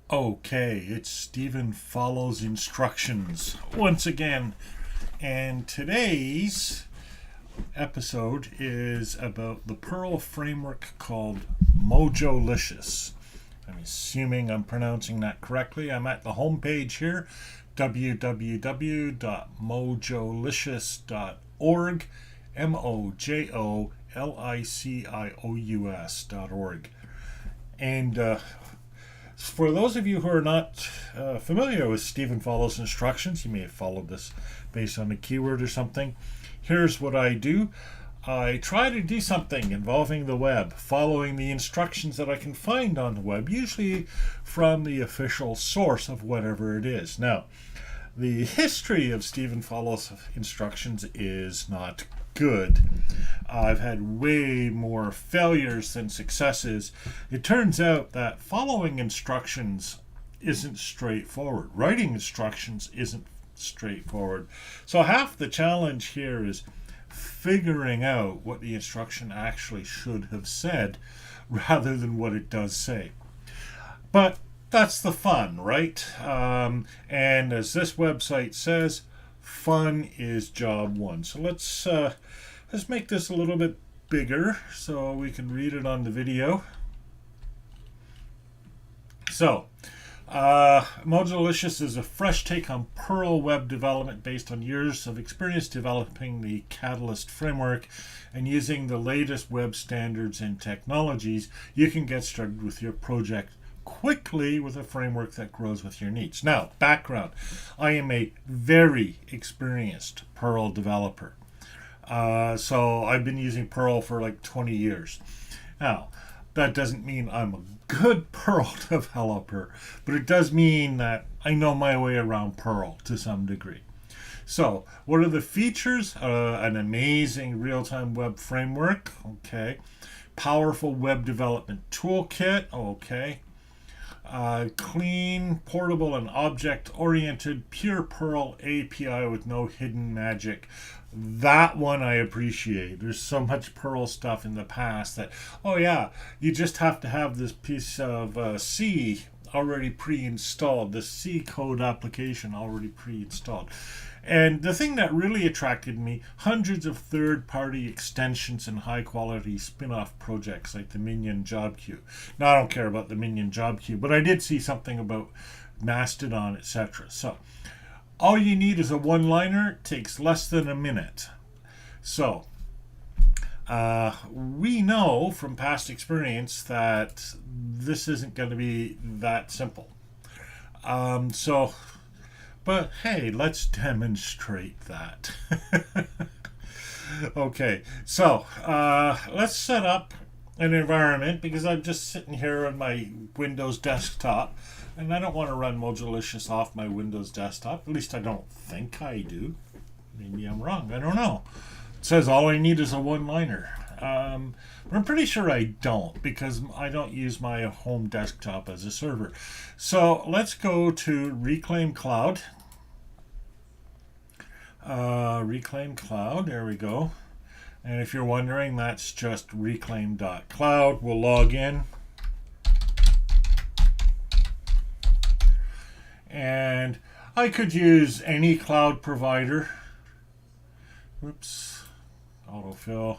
Okay, it's Stephen follows instructions once again, and today's episode is about the Perl Framework called Mojolicious. I'm assuming I'm pronouncing that correctly. I'm at the homepage here, www.mojolicious.org, MOJOLICIOUS.org. And for those of you who are not familiar with Stephen Follows Instructions, you may have followed this based on a keyword or something. Here's what I do. I try to do something involving the web, following the instructions that I can find on the web, usually from the official source of whatever it is. Now, the history of Stephen Follows Instructions is not good. I've had way more failures than successes. It turns out that following instructions isn't straightforward. Writing instructions isn't straightforward. So half the challenge here is figuring out what the instruction actually should have said rather than what it does say. But that's the fun, right? And as this website says, fun is job one. So let's make this a little bit bigger so we can read it on the video. So, Mojolicious is a fresh take on Perl web development based on years of experience developing the Catalyst framework and using the latest web standards and technologies. You can get started with your project quickly with a framework that grows with your needs. Now, background. I am a very experienced Perl developer. So I've been using Perl for like 20 years. Now, that doesn't mean I'm a good Perl developer, but it does mean that I know my way around Perl to some degree. So, what are the features? An amazing real-time web framework, okay. Powerful web development toolkit, okay. Clean, portable, and object-oriented, pure Perl API with no hidden magic. That one I appreciate. There's so much Perl stuff in the past that, oh yeah, you just have to have this piece of C already pre-installed, the C code application already pre-installed. And the thing that really attracted me, hundreds of third-party extensions and high-quality spin-off projects like the Minion Job Queue. Now, I don't care about the Minion Job Queue, but I did see something about Mastodon, etc. So, all you need is a one-liner. It takes less than a minute. So, we know from past experience that this isn't going to be that simple. But hey, let's demonstrate that. Okay, so let's set up an environment because I'm just sitting here on my Windows desktop and I don't want to run Mojolicious off my Windows desktop. At least I don't think I do. Maybe I'm wrong. I don't know. It says all I need is a one-liner. But I'm pretty sure I don't because I don't use my home desktop as a server. So let's go to Reclaim Cloud. Reclaim Cloud, there we go. And if you're wondering, that's just reclaim.cloud. We'll log in. And I could use any cloud provider. Oops, autofill.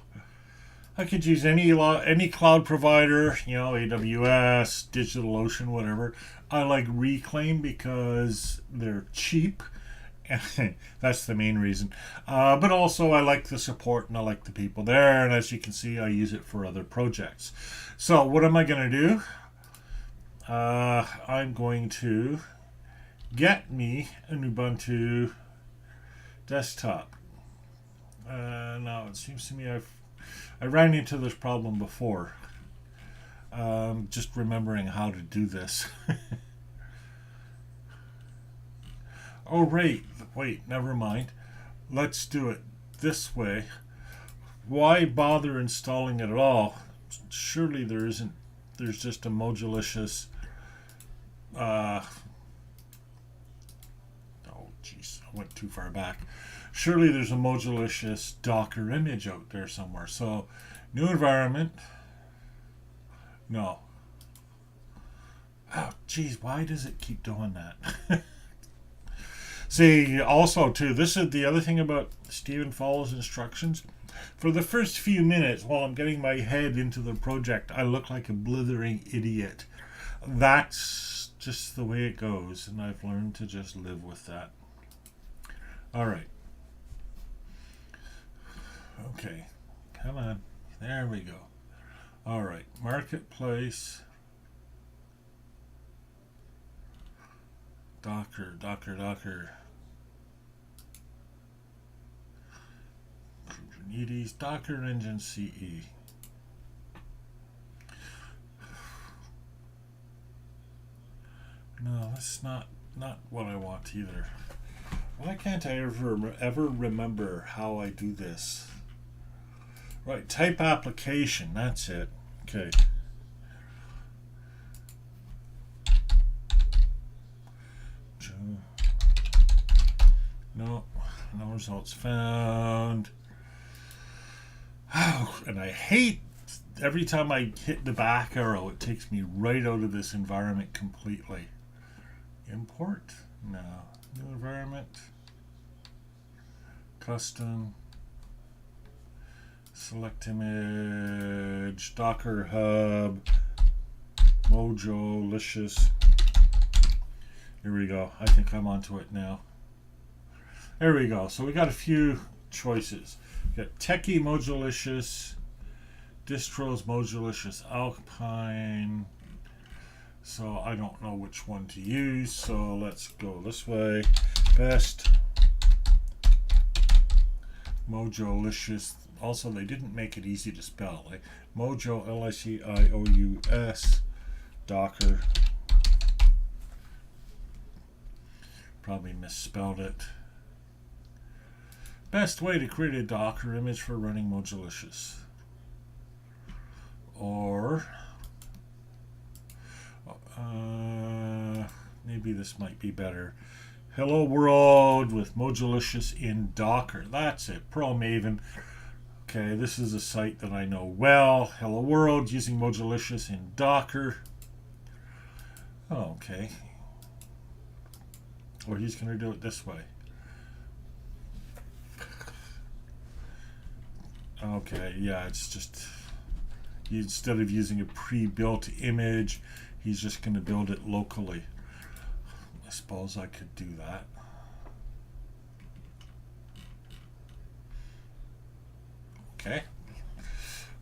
I could use any cloud provider, AWS, DigitalOcean, whatever. I like Reclaim because they're cheap. That's the main reason. But also I like the support and I like the people there. And as you can see, I use it for other projects. So what am I going to do? I'm going to get me an Ubuntu desktop. Now it seems to me I ran into this problem before. Just remembering how to do this. Oh, wait, never mind. Let's do it this way. Why bother installing it at all? Surely there's just a Mojolicious. Oh, jeez, I went too far back. Surely there's a Mojolicious Docker image out there somewhere. So, new environment. No. Oh, geez, why does it keep doing that? See, also, too, this is the other thing about Stephen follows instructions. For the first few minutes, while I'm getting my head into the project, I look like a blithering idiot. That's just the way it goes, and I've learned to just live with that. All right. Okay. Come on. There we go. All right. Marketplace. Docker. Kubernetes, Docker Engine CE. No, that's not what I want either. Why can't I ever remember how I do this? Right, type application, that's it. Okay. No results found. Oh, and I hate every time I hit the back arrow, it takes me right out of this environment completely. Import? No. New environment. Custom. Select image. Docker Hub. Mojolicious. Here we go. I think I'm onto it now. There we go. So we got a few choices. We got Techie Mojolicious. Distros Mojolicious Alpine. So I don't know which one to use. So let's go this way. Best Mojolicious. Also, they didn't make it easy to spell. Like Mojo, Licious, Docker. Probably misspelled it. Best way to create a Docker image for running Mojolicious. Or maybe this might be better. Hello World with Mojolicious in Docker. That's it. Perl Maven. Okay, this is a site that I know well. Hello World using Mojolicious in Docker. Oh, okay. Or he's going to do it this way. Okay, yeah, it's just instead of using a pre-built image, he's just going to build it locally. I suppose I could do that. Okay.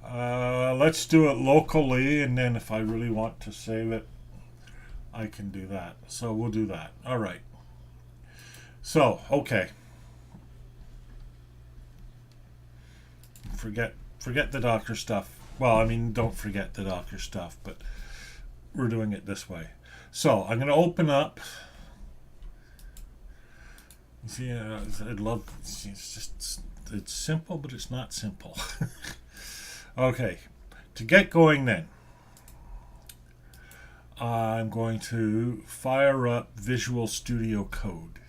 Let's do it locally, and then if I really want to save it, I can do that. So we'll do that. All right. So, okay. Forget the Docker stuff. Well, I mean, don't forget the Docker stuff, but we're doing it this way. So I'm going to open up. See, I'd love. It's simple, but it's not simple. Okay, to get going then, I'm going to fire up Visual Studio Code.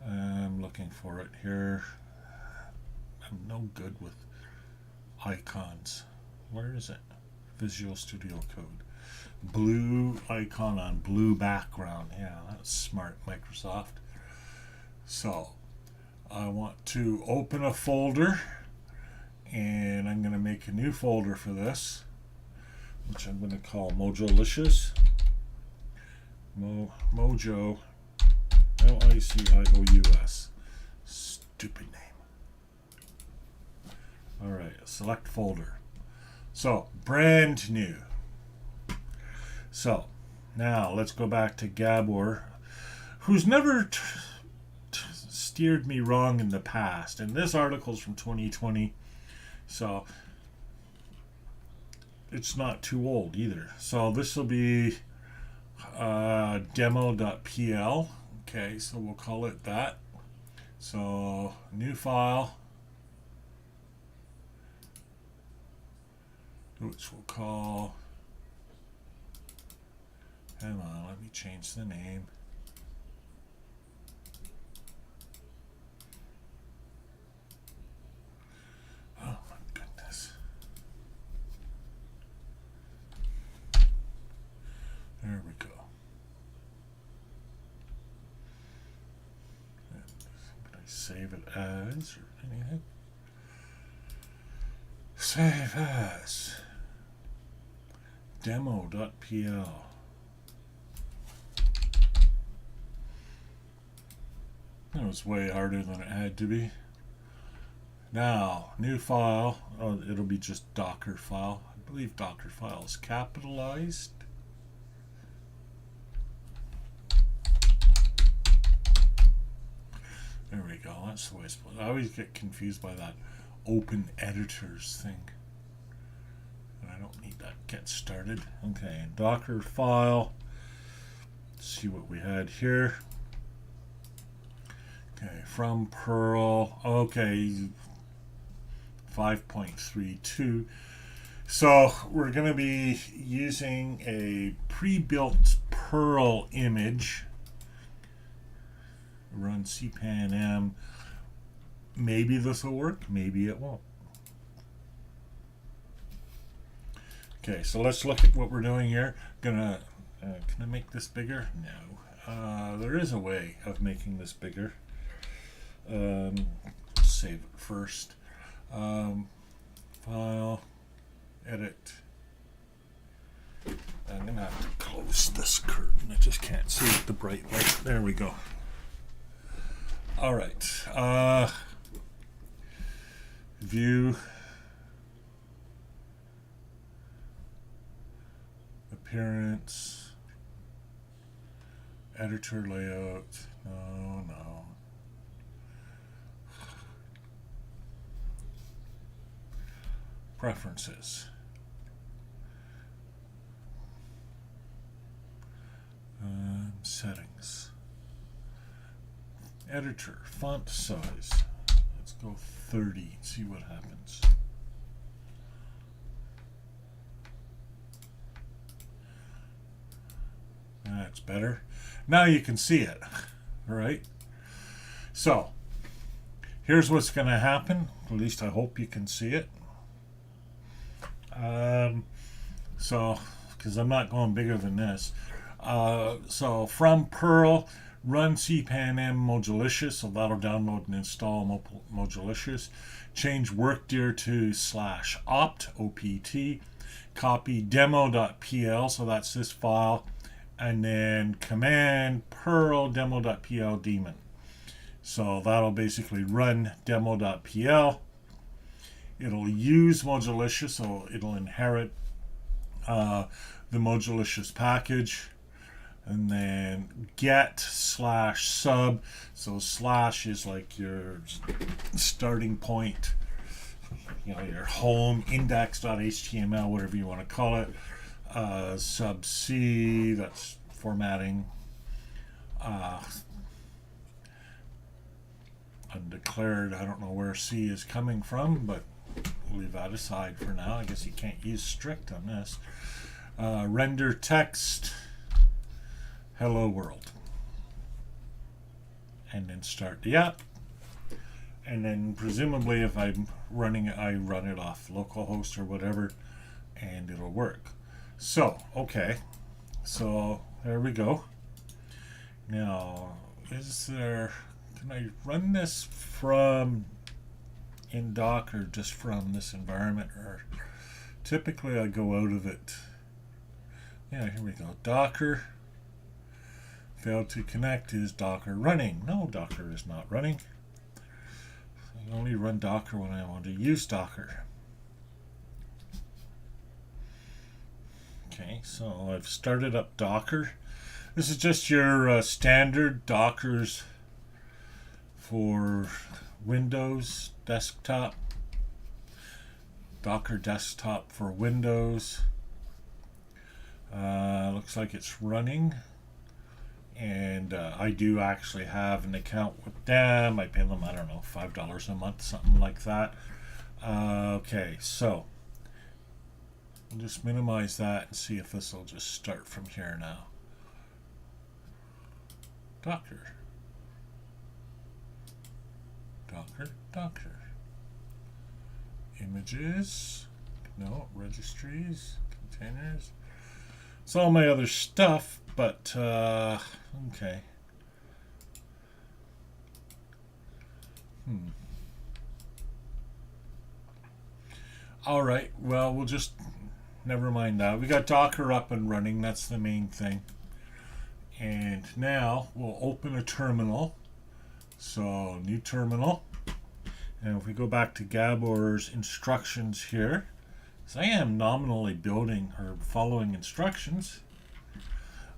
I'm looking for it here. I'm no good with icons. Where is it? Visual Studio Code. Blue icon on blue background. Yeah, that's smart, Microsoft. So I want to open a folder, and I'm going to make a new folder for this, which I'm going to call Mojolicious. Mojo, Licious. Stupid name. All right, select folder. So, brand new. So, now let's go back to Gabor, who's never steered me wrong in the past. And this article's from 2020, so it's not too old either. So this will be demo.pl. Okay, so we'll call it that. So, new file, which we'll call, hang on, let me change the name. Oh my goodness. There we go. And can I save it as or anything? Save as demo.pl. That was way harder than it had to be. Now, new file. Oh, it'll be just Docker file. I believe Docker file is capitalized. There we go. That's the way it's supposed. I always get confused by that open editors thing. And I don't need that. Get started. Okay, Docker file. Let's see what we had here. Okay, from Perl. Okay, 5.32. So we're going to be using a pre-built Perl image. Run cpan-m. Maybe this will work, maybe it won't. Okay, so let's look at what we're doing here. Can I make this bigger? No. There is a way of making this bigger. Save it first. File, edit. I'm gonna have to close this curtain. I just can't see with the bright light. There we go. All right. View. Appearance. Editor layout. No. Preferences. Settings. Editor, font size. Let's go 30 and see what happens. That's better. Now you can see it. All right. So here's what's going to happen. At least I hope you can see it. Because I'm not going bigger than this. So from Perl, run cpan-m Mojolicious, so that'll download and install Mojolicious. Change workdir to /opt, opt. Copy demo.pl, so that's this file. And then command perl demo.pl daemon. So that'll basically run demo.pl. It'll use Mojolicious, so it'll inherit the Mojolicious package. And then get /sub. So slash is like your starting point, your home, index.html, whatever you want to call it. Sub C, that's formatting. Undeclared, I don't know where C is coming from, but we'll leave that aside for now. I guess you can't use strict on this. Render text. Hello world. And then start the app. And then presumably if I'm running it, I run it off localhost or whatever, and it'll work. So, okay. So there we go. Now, can I run this from in Docker just from this environment, or typically I go out of it? Yeah, here we go. Docker. Failed to connect. Is Docker running? No, Docker is not running. I only run Docker when I want to use Docker. Okay, so I've started up Docker. This is just your standard Dockers for Windows desktop. Docker desktop for Windows. Looks like it's running. And I do actually have an account with them. I pay them, I don't know, $5 a month, something like that. Okay, so I'll just minimize that and see if this will just start from here now. Docker. Images. No, registries. Containers. It's all my other stuff, but okay. All right, well, we'll just never mind that. We got Docker up and running. That's the main thing. And now we'll open a terminal. So new terminal. And if we go back to Gabor's instructions here, so I am nominally building or following instructions.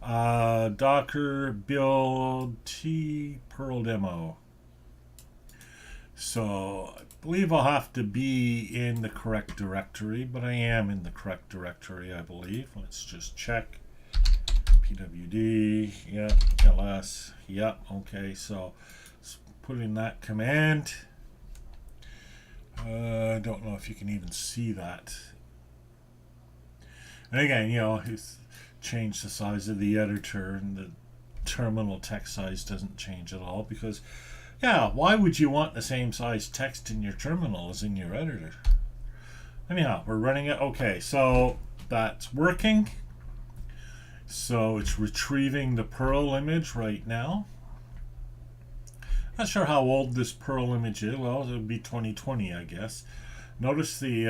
Docker build T Perl demo. So I believe I'll have to be in the correct directory, but I am in the correct directory, I believe. Let's just check. pwd, yeah, ls, yeah, okay, so let's put in that command. I don't know if you can even see that. And again, you know, it's changed the size of the editor, and the terminal text size doesn't change at all because, yeah, why would you want the same size text in your terminal as in your editor? Anyhow, we're running it. Okay, so that's working. So it's retrieving the Perl image right now. Not sure how old this Perl image is. Well, it would be 2020, I guess. Notice the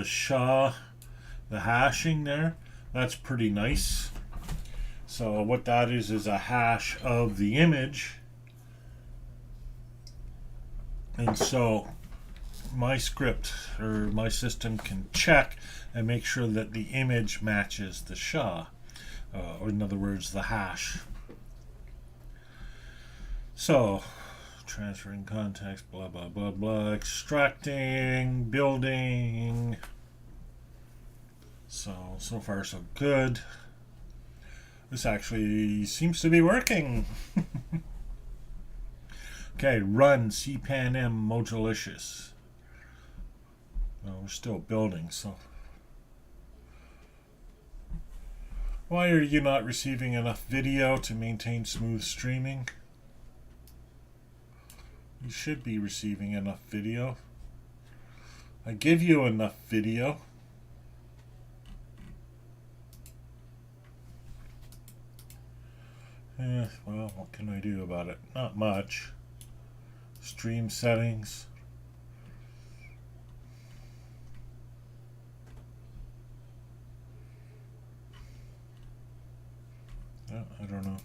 SHA, the hashing there. That's pretty nice. So what that is a hash of the image. And so my script or my system can check and make sure that the image matches the SHA, or in other words, the hash. So transferring context, blah, blah, blah, blah, extracting, building. So far so good. This actually seems to be working. Okay, run cpanm Mojolicious. Well, we're still building, so. Why are you not receiving enough video to maintain smooth streaming? You should be receiving enough video. I give you enough video. Well, what can I do about it? Not much. Stream settings. I don't know.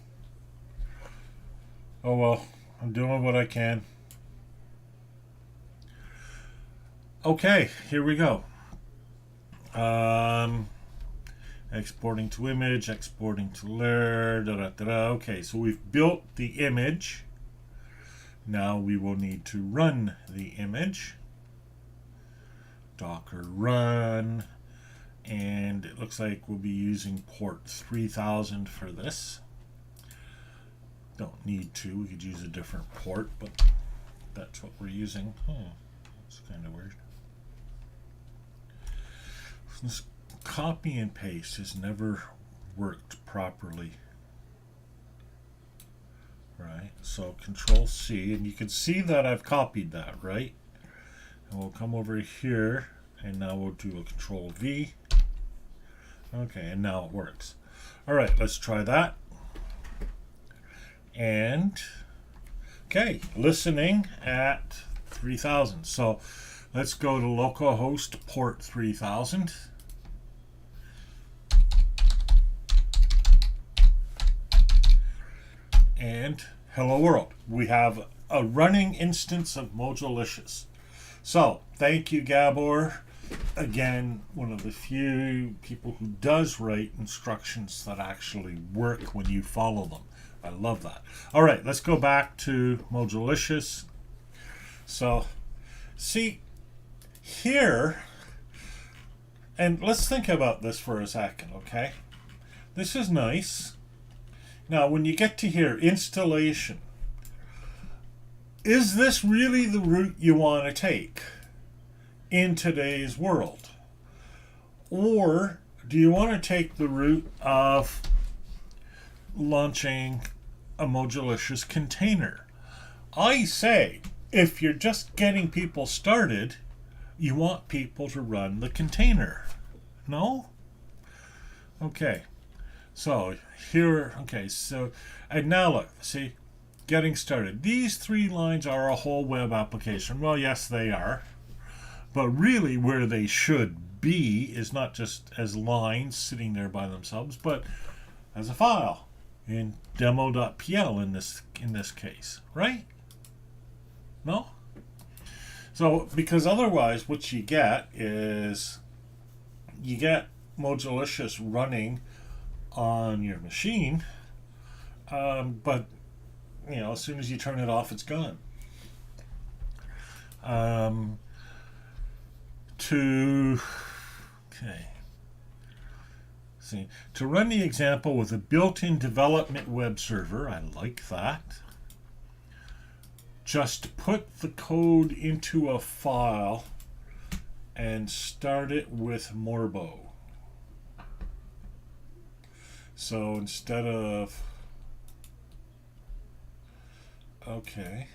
Oh well, I'm doing what I can. Okay, here we go. Exporting to image, exporting to layer, Okay, so we've built the image. Now we will need to run the image. Docker run. And it looks like we'll be using port 3000 for this. Don't need to. We could use a different port, but that's what we're using. Oh, that's kind of weird. This copy and paste has never worked properly. Right, so Control C, and you can see that I've copied that, right? And we'll come over here, and now we'll do a Control V. Okay, and now it works. All right, let's try that. And, okay, listening at 3000. So let's go to localhost port 3000. And hello world. We have a running instance of Mojolicious. So thank you, Gabor. Again, one of the few people who does write instructions that actually work when you follow them. I love that. All right, let's go back to Mojolicious. So, see, here, and let's think about this for a second, okay? This is nice. Now, when you get to here, installation, is this really the route you want to take in today's world? Or do you want to take the route of launching a Mojolicious container? I say, if you're just getting people started, you want people to run the container. No? Okay. So here, okay, so, and now look, see, getting started. These 3 lines are a whole web application. Well, yes, they are. But really where they should be is not just as lines sitting there by themselves, but as a file in demo.pl in this case, right? No? So, because otherwise what you get is you get Mojolicious running on your machine, but as soon as you turn it off, it's gone. To run the example with a built-in development web server, I like that. Just put the code into a file and start it with Morbo. So instead of, okay,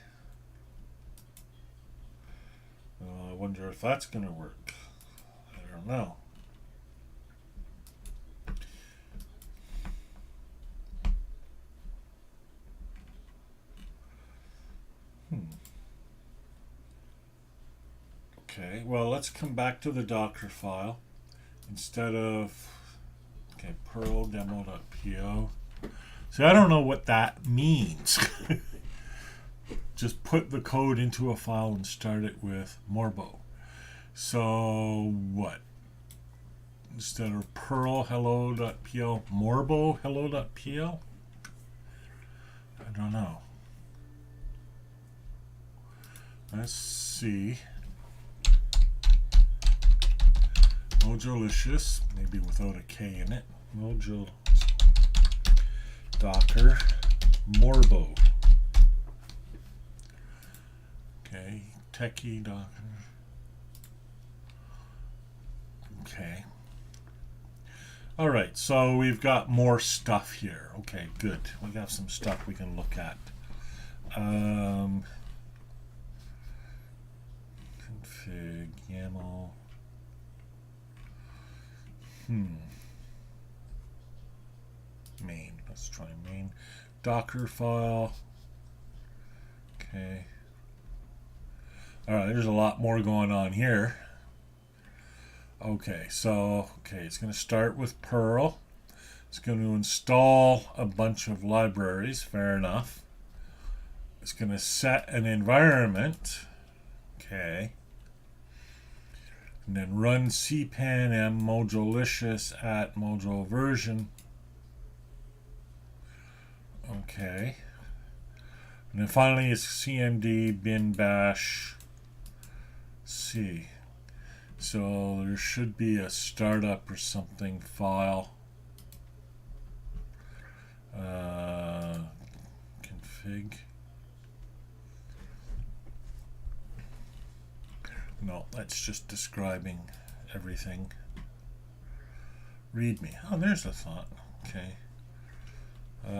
I wonder if that's going to work. I don't know. Okay, well, let's come back to the Docker file. Instead of, okay, Perl demo.po. See, I don't know what that means. Just put the code into a file and start it with Morbo. So what? Instead of Perl hello.pl, Morbo hello.pl? I don't know. Let's see. Mojolicious, maybe without a K in it. Docker Morbo. Okay, techie Docker. Okay. All right, so we've got more stuff here. Okay, good. We got some stuff we can look at. Config YAML. Main. Let's try main. Docker file. Okay. All right, there's a lot more going on here. Okay, so, it's going to start with Perl. It's going to install a bunch of libraries, fair enough. It's going to set an environment, okay. And then run cpan mojolicious at mojo version. Okay. And then finally it's cmd bin bash c. So there should be a startup or something file. Config. No, that's just describing everything. README. Oh, there's a thought. Okay.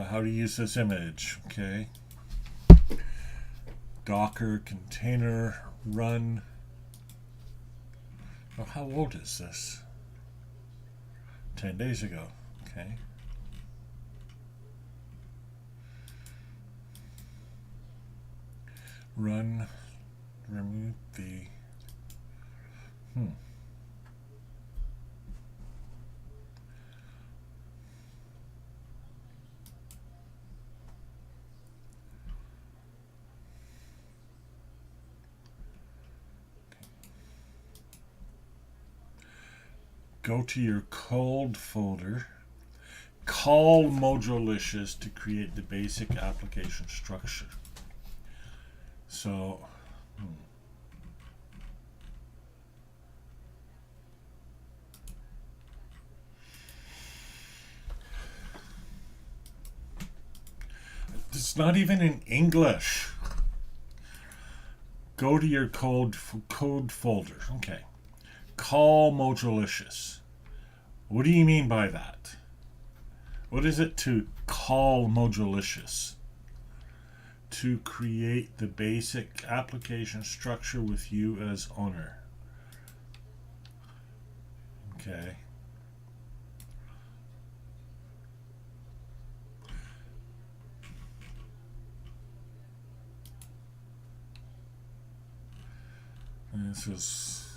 How to use this image. Okay. Docker container run. Oh, how old is this? 10 days ago. Okay. Run. Remove the. Go to your cold folder, call Mojolicious to create the basic application structure. So, it's not even in English. Go to your code folder. Okay. Call Mojolicious. What do you mean by that? What is it to call Mojolicious? To create the basic application structure with you as owner. Okay. This is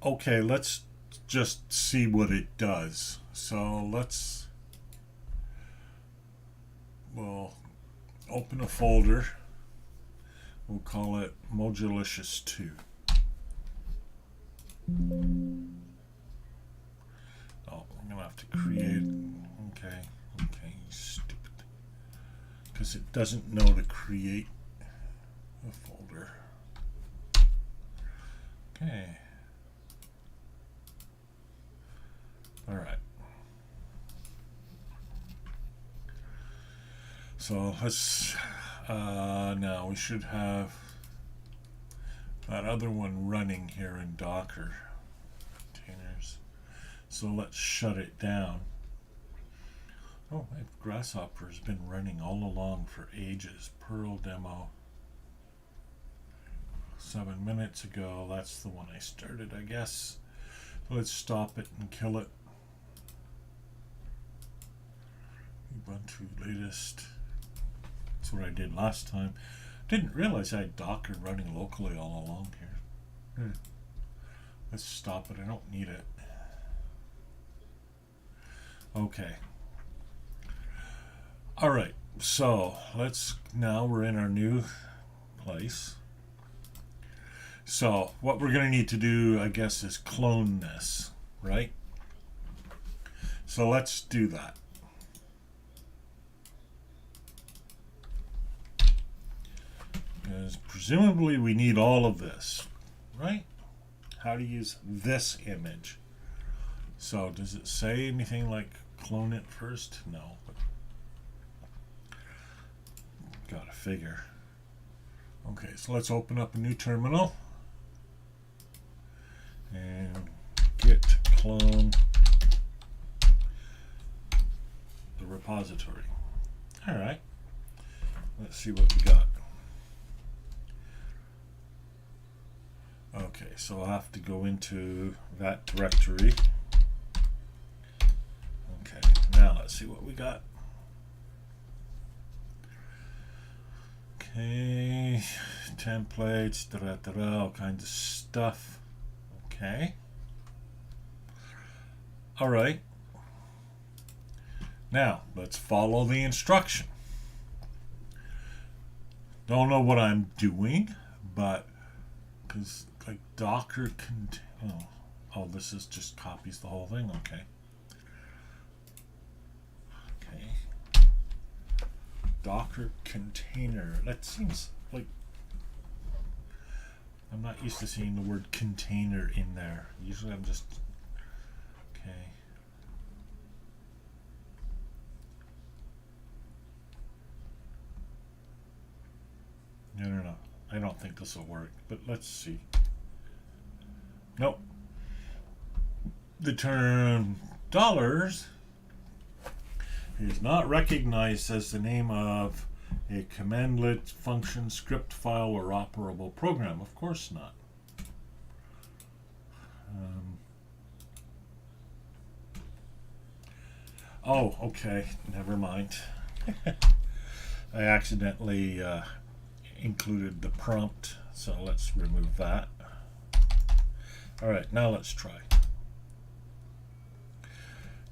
okay, let's just see what it does. So we'll open a folder. We'll call it Mojolicious 2. Oh, I'm gonna have to create. Okay, stupid. Because it doesn't know to create a folder. Okay. All right. So let's now we should have that other one running here in Docker containers. So let's shut it down. Oh, Grasshopper has been running all along for ages. Perl demo 7 minutes ago. That's the one I started, I guess. So let's stop it and kill it. Ubuntu latest. That's what I did last time. Didn't realize I had Docker running locally all along here. Let's stop it. I don't need it. Okay. All right. So now we're in our new place. So what we're going to need to do, I guess, is clone this, right? So let's do that. Because presumably we need all of this, right? How to use this image. So does it say anything like clone it first? No. But gotta figure. Okay, so let's open up a new terminal. And git clone the repository. All right. Let's see what we got. Okay, so I'll have to go into that directory. Okay, now let's see what we got. Okay, templates, all kinds of stuff. Okay. All right. Now, let's follow the instruction. Don't know what I'm doing, but because like Docker oh, this is just copies the whole thing. Okay. Docker container. That seems like I'm not used to seeing the word container in there. Usually I'm just okay. No. I don't think this will work, but let's see. Nope. The term dollars is not recognized as the name of a commandlet, function, script file, or operable program. Of course not. Oh, okay. Never mind. I accidentally included the prompt, so let's remove that. All right, now let's try.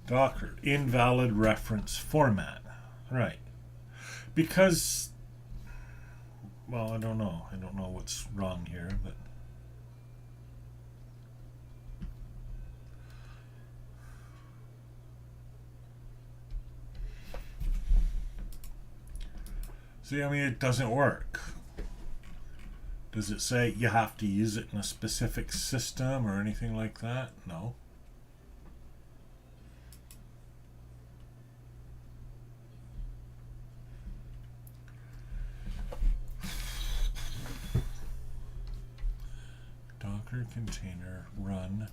Docker, invalid reference format. Right. Because, well, I don't know. I don't know what's wrong here, but see, I mean, it doesn't work. Does it say you have to use it in a specific system or anything like that? No. Docker container run.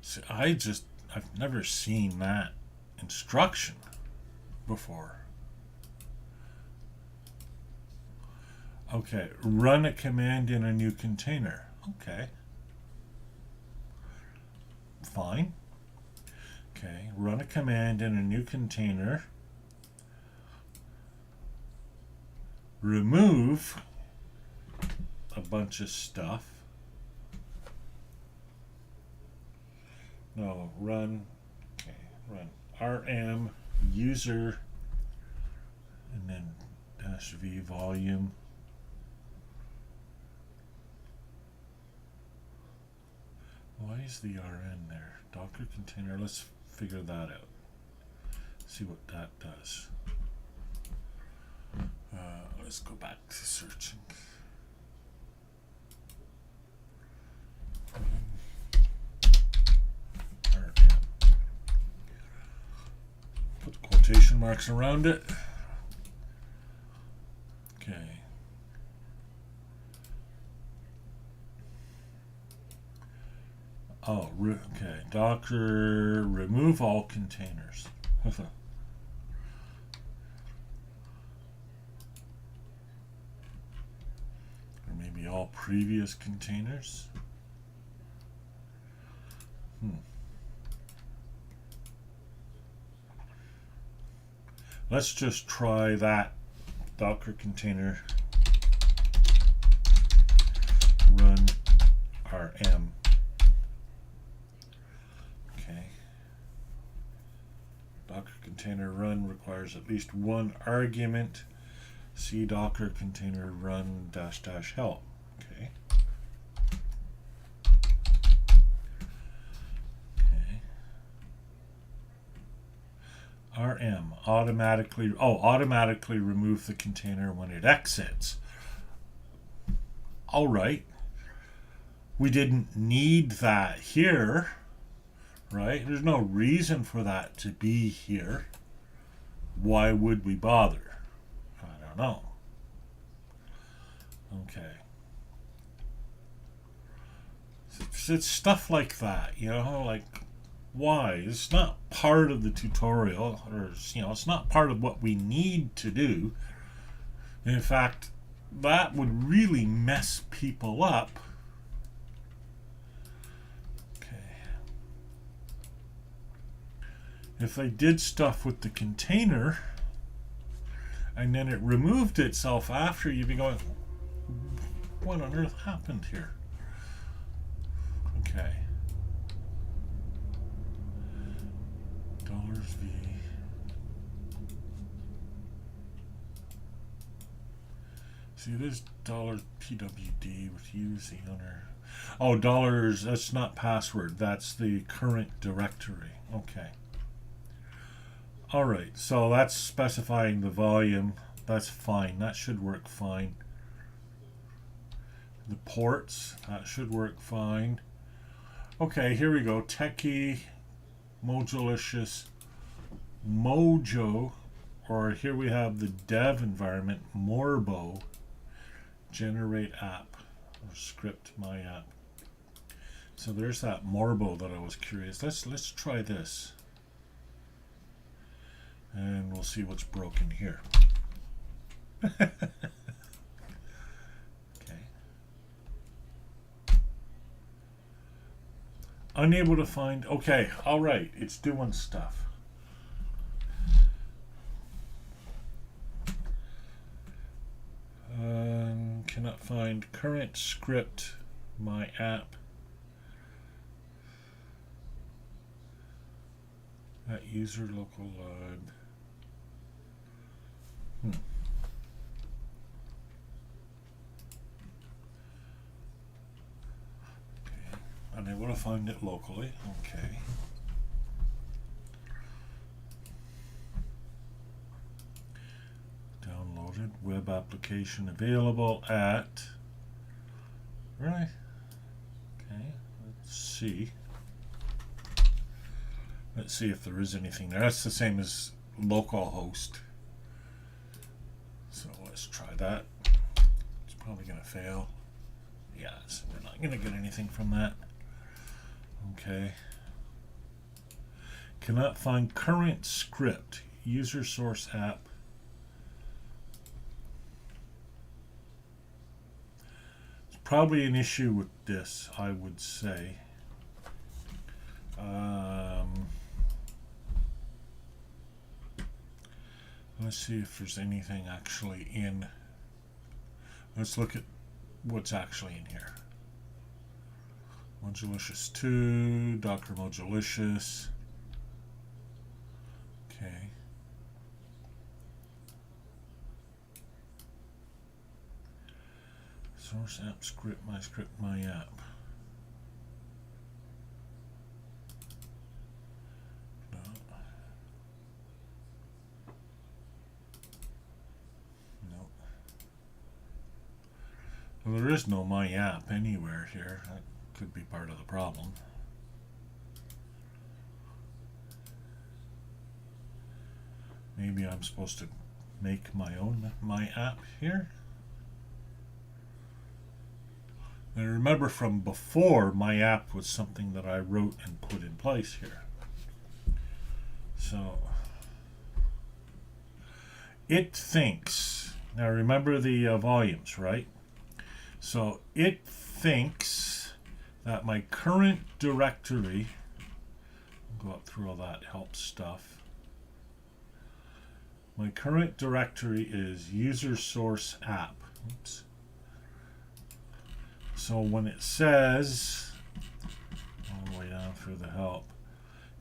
See, I've never seen that instruction before. Okay, run a command in a new container. Okay. Fine. Okay, run a command in a new container. Remove a bunch of stuff. No, run. Okay, run rm user and then -v volume. Why is the rn there? Docker container. Let's figure that out. See what that does. Let's go back to searching. Put quotation marks around it. Okay. Oh, okay. Docker remove all containers. Or maybe all previous containers. Let's just try that. Docker container run rm. Okay. Docker container run requires at least one argument. See Docker container run -- help. Okay. rm automatically remove the container when it exits. All right. We didn't need that here, right? There's no reason for that to be here. Why would we bother? I don't know. Okay. It's stuff like that, you know, like why? It's not part of the tutorial, or it's not part of what we need to do. In fact, that would really mess people up. Okay. If they did stuff with the container and then it removed itself after, you'd be going, what on earth happened here? Okay. $v. See, there's $pwd with use the owner. Oh, dollars, that's not password. That's the current directory. Okay. All right, so that's specifying the volume. That's fine. That should work fine. The ports, that should work fine. Okay, here we go. Techie, Mojolicious, Mojo, or here we have the dev environment, Morbo, generate app, or script my app. So there's that Morbo that I was curious. Let's try this. And we'll see what's broken here. Okay. Unable to find. Okay, all right, it's doing stuff. Cannot find current script my app at user local lib. Okay, unable to find it locally. Okay. Downloaded web application available at. Really? Okay, let's see. Let's see if there is anything there. That's the same as localhost. So let's try that. It's probably going to fail. Yeah, so we're not going to get anything from that. Okay. Cannot find current script. User source app. It's probably an issue with this, I would say. Let's see if there's anything actually in. Let's look at what's actually in here. Mojolicious 2, Docker Mojolicious. Okay. Source app script, my app. No. No. Well, there is no my app anywhere here. That could be part of the problem. Maybe I'm supposed to make my own my app here. And remember from before, my app was something that I wrote and put in place here. So it thinks, now remember the volumes, right? So it thinks that my current directory, I'll go up through all that help stuff. My current directory is user source app. Oops. So when it says, all the way down through the help,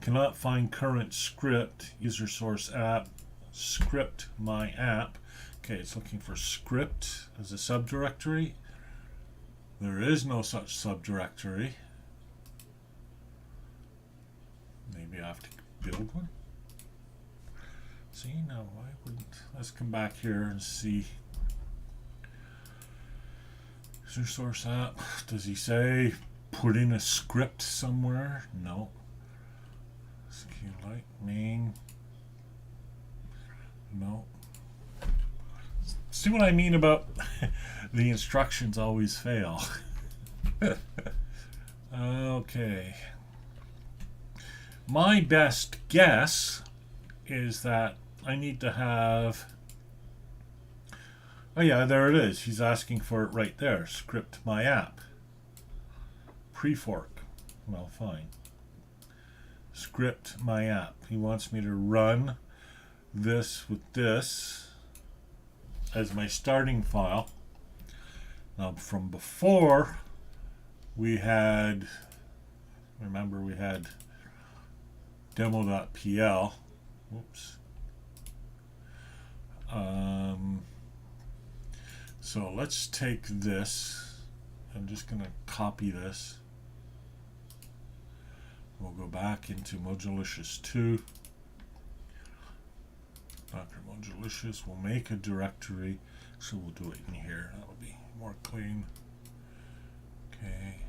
cannot find current script, user source app, script my app. Okay, it's looking for script as a subdirectory. There is no such subdirectory. Maybe I have to build one. See, now why wouldn't, let's come back here and see. User source app, does he say put in a script somewhere? No. SQLite main. No. See what I mean about the instructions always fail. Okay. My best guess is that I need to have. Oh yeah, there it is. He's asking for it right there. Script my app. Pre-fork. Well, fine. Script my app. He wants me to run this with this as my starting file. Now from before we had, remember we had demo.pl. Whoops. So let's take this. I'm just going to copy this. We'll go back into Mojolicious 2. Docker Mojolicious. We'll make a directory. So we'll do it in here. That'll be more clean. Okay.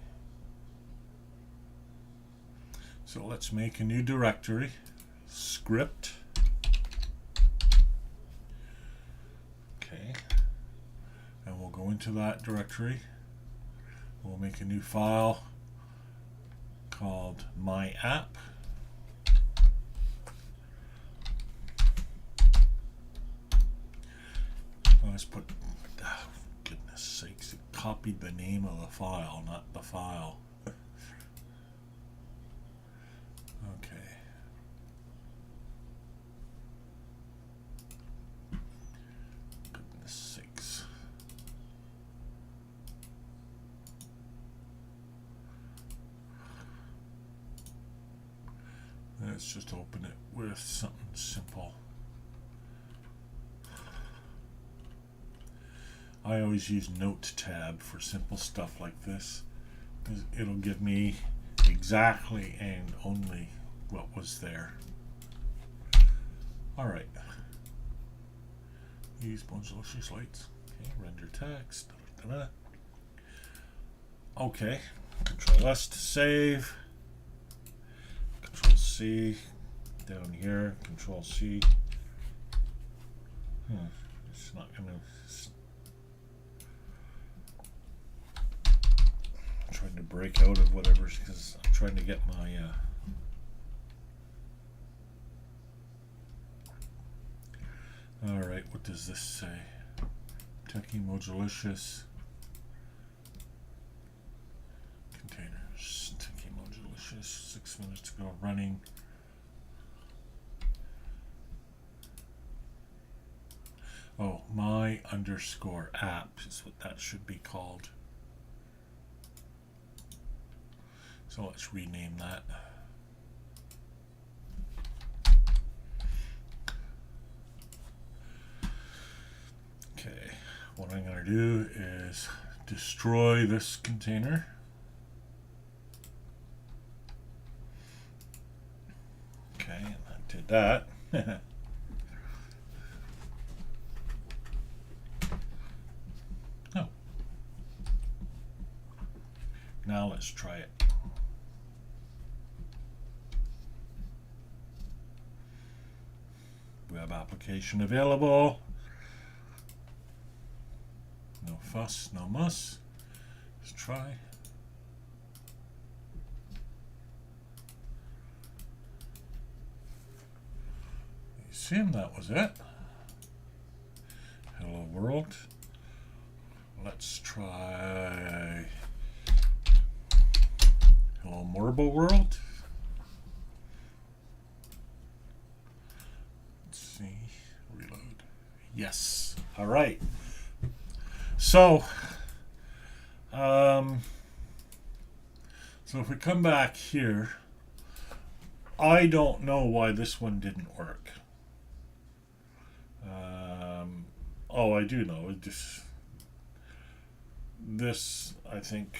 So let's make a new directory. Script. Okay. And we'll go into that directory. We'll make a new file called my app. Let's put, oh, goodness sakes, it copied the name of the file, not the file. Okay. Goodness sakes. Let's just open it with something simple. I always use Note tab for simple stuff like this. It'll give me exactly and only what was there. Alright. Use Mojolicious lights. Okay, render text. Da-da-da. Okay. Control S to save. Control C. Down here. Control C. It's not going to. Trying to break out of whatever because I'm trying to get my alright, what does this say? Techie Mojolicious containers. Techie Mojolicious, 6 minutes to go running. Oh, my underscore app is what that should be called. So let's rename that. Okay, what I'm going to do is destroy this container. Okay, and I did that. Oh. Now let's try it. Web application available. No fuss, no muss. Let's try. Assume that was it. Hello world. Let's try hello marble world. Let's see. Reload. Yes. All right. So if we come back here, I don't know why this one didn't work. Oh, I do know. This, I think,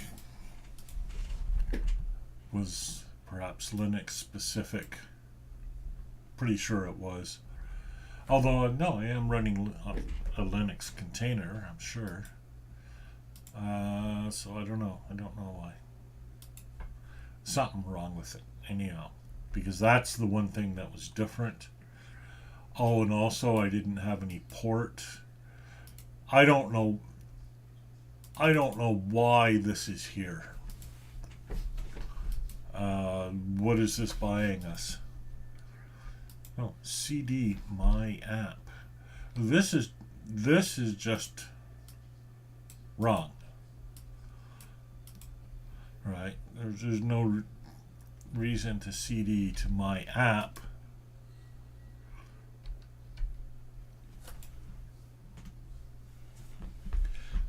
was perhaps Linux specific. Pretty sure it was. Although, no, I am running a Linux container, I'm sure. So I don't know. I don't know why. Something wrong with it, anyhow. Because that's the one thing that was different. Oh, and also I didn't have any port. I don't know why this is here. What is this buying us? Oh, CD my app. This is just wrong. Right? There's no reason to CD to my app.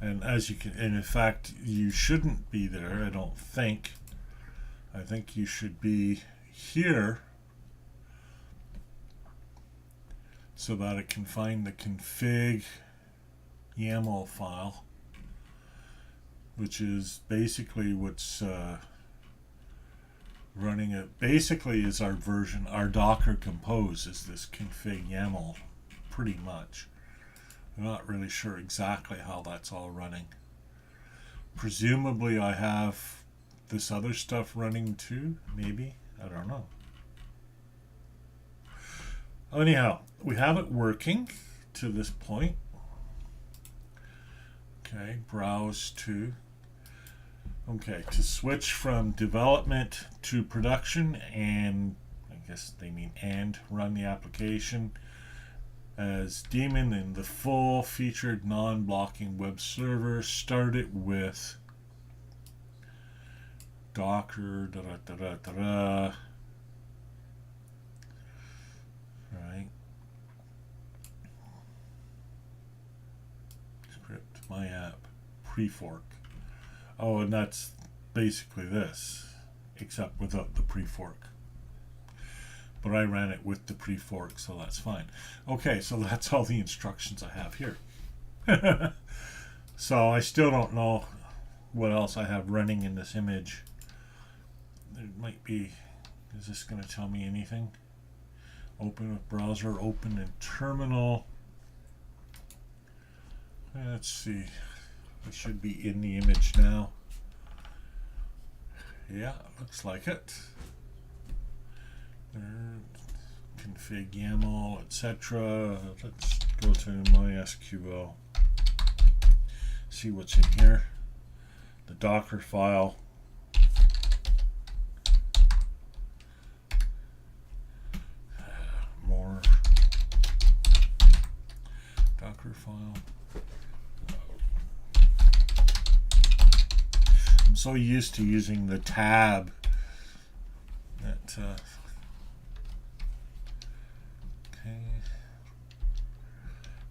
And as you can, and in fact, you shouldn't be there, I don't think. I think you should be here so that it can find the config YAML file, which is basically what's running it. Basically is our version, our Docker Compose is this config YAML, pretty much. I'm not really sure exactly how that's all running. Presumably I have this other stuff running too, maybe. I don't know. Anyhow, we have it working to this point. Okay, browse to. Okay, to switch from development to production, and I guess they mean and run the application as daemon in the full featured non-blocking web server. Start it with Docker right, script my app pre-fork. Oh, and that's basically this, except without the pre-fork. But I ran it with the pre-fork, so that's fine. Okay, so that's all the instructions I have here. So I still don't know what else I have running in this image. There might be, is this going to tell me anything? Open with browser, open in terminal. Let's see. It should be in the image now. Yeah, looks like it. Config YAML, etc. Let's go to MySQL. See what's in here. The Docker file. More Docker file. I'm so used to using the tab that okay.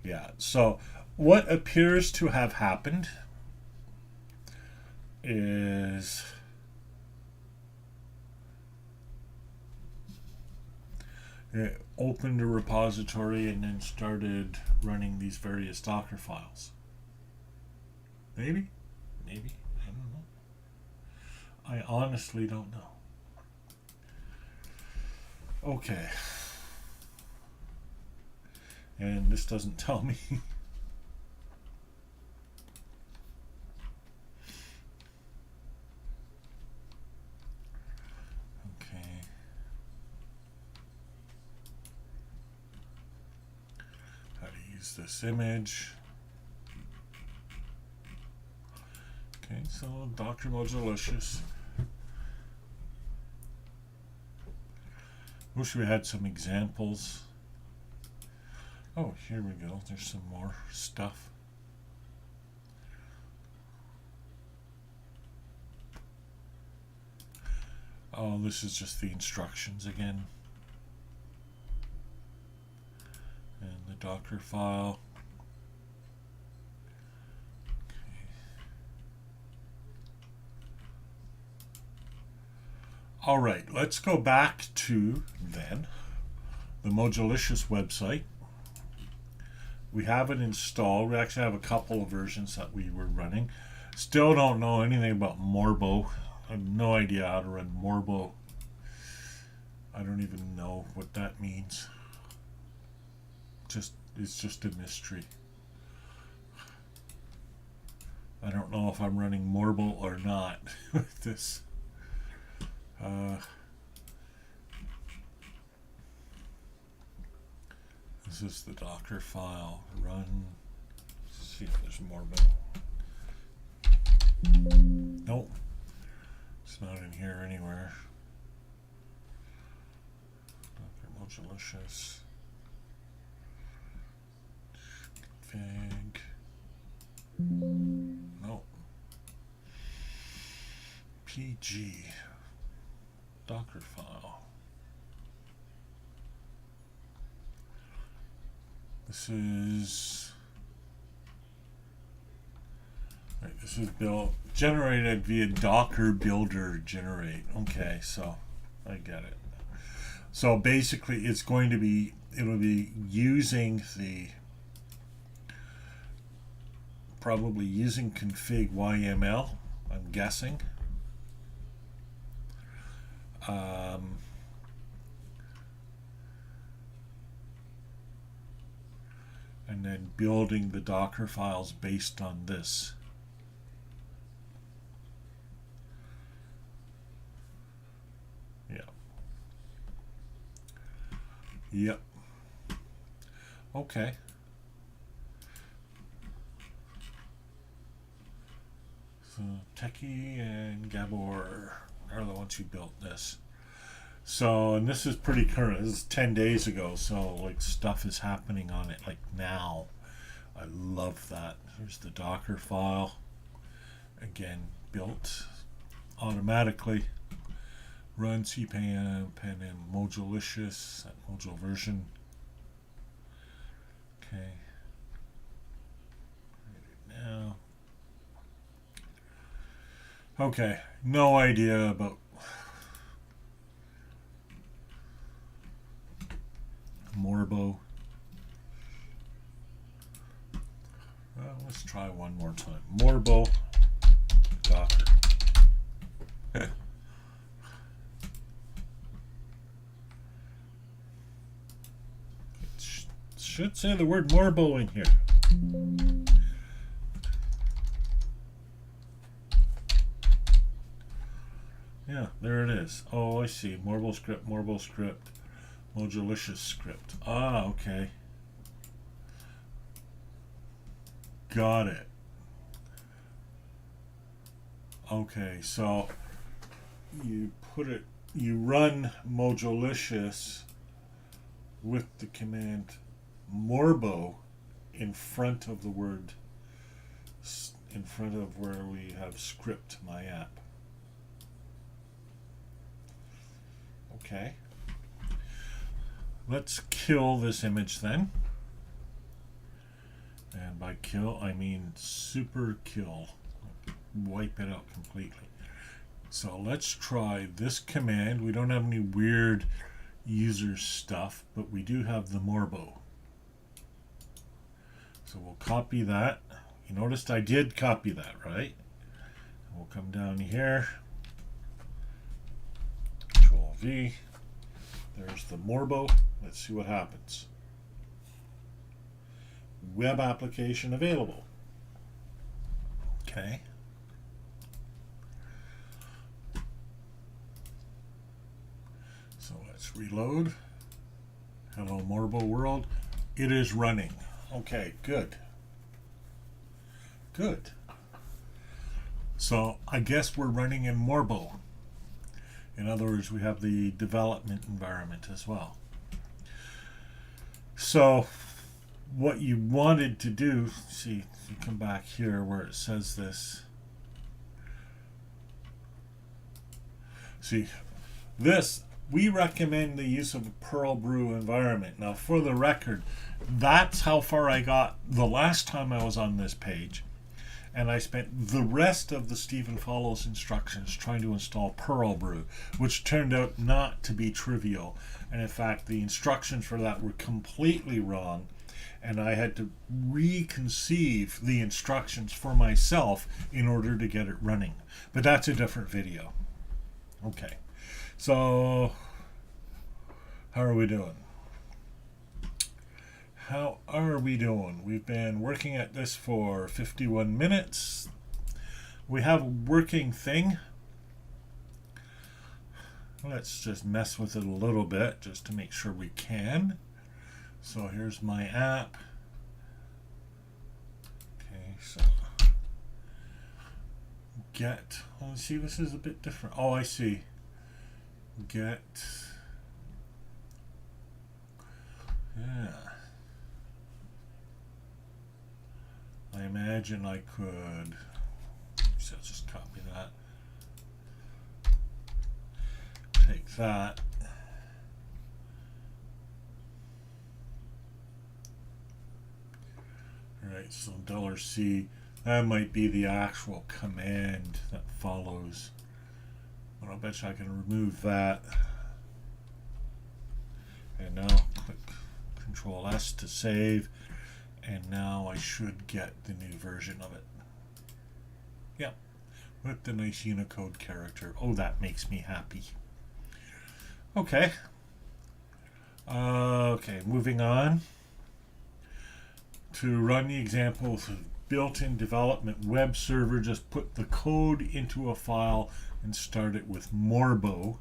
Yeah. So what appears to have happened is it opened a repository and then started running these various Docker files. Maybe? Maybe. I don't know. I honestly don't know. Okay. And this doesn't tell me. Okay. How to use this image. Okay, so Dr. Mojolicious. Wish we had some examples. Oh, here we go. There's some more stuff. Oh, this is just the instructions again. And the Docker file. Okay. All right, let's go back to then the Mojolicious website. We have it installed. We actually have a couple of versions that we were running. Still don't know anything about Morbo. I have no idea how to run Morbo. I don't even know what that means. It's just a mystery. I don't know if I'm running Morbo or not with this. This is the Docker file. Run. Let's see if there's Morbo. Nope. It's not in here anywhere. Dr. Mojolicious. Config. Nope. PG. Docker file. This is built generated via Docker builder generate. Okay, so I get it. So basically it'll be using probably using config YML, I'm guessing. And then building the Docker files based on this. Yeah. Yep. Okay. So Techie and Gabor are the ones who built this. So, and this is pretty current. This is 10 days ago, so like stuff is happening on it like now. I love that. Here's the Docker file. Again, built automatically. Run cpan Mojolicious at Mojo version. Okay. Now. Okay, no idea about Morbo. Well, let's try one more time. Morbo Docker. It should say the word Morbo in here. Yeah, there it is. Oh, I see. Morbo script, Mojolicious script. Ah, okay. Got it. Okay, so you run Mojolicious with the command Morbo in front of the word, in front of where we have script my app. Okay. Let's kill this image then. And by kill, I mean super kill. Wipe it out completely. So let's try this command. We don't have any weird user stuff, but we do have the Morbo. So we'll copy that. You noticed I did copy that, right? And we'll come down here. Control V. There's the Morbo. Let's see what happens. Web application available. Okay. So let's reload. Hello Morbo world. It is running. Okay, good. Good. So I guess we're running in Morbo. In other words, we have the development environment as well. So what you wanted to do, see, if you come back here where it says this. See, this, we recommend the use of a Perl Brew environment. Now, for the record, that's how far I got the last time I was on this page. And I spent the rest of the Stephen Follows instructions trying to install Perl Brew, which turned out not to be trivial. And in fact, the instructions for that were completely wrong. And I had to reconceive the instructions for myself in order to get it running. But that's a different video. Okay, so how are we doing? How are we doing? We've been working at this for 51 minutes. We have a working thing. Let's just mess with it a little bit just to make sure we can. So here's my app. Okay, so get, oh, see, this is a bit different. Oh, I see. Get, yeah. I imagine I could, so let's just copy that, take that, alright, so $C, that might be the actual command that follows, but I'll bet you I can remove that, and now click Control S to save. And now I should get the new version of it. Yep, with the nice Unicode character. Oh, that makes me happy. Okay. Okay, moving on. To run the example of built-in development web server, just put the code into a file and start it with Morbo.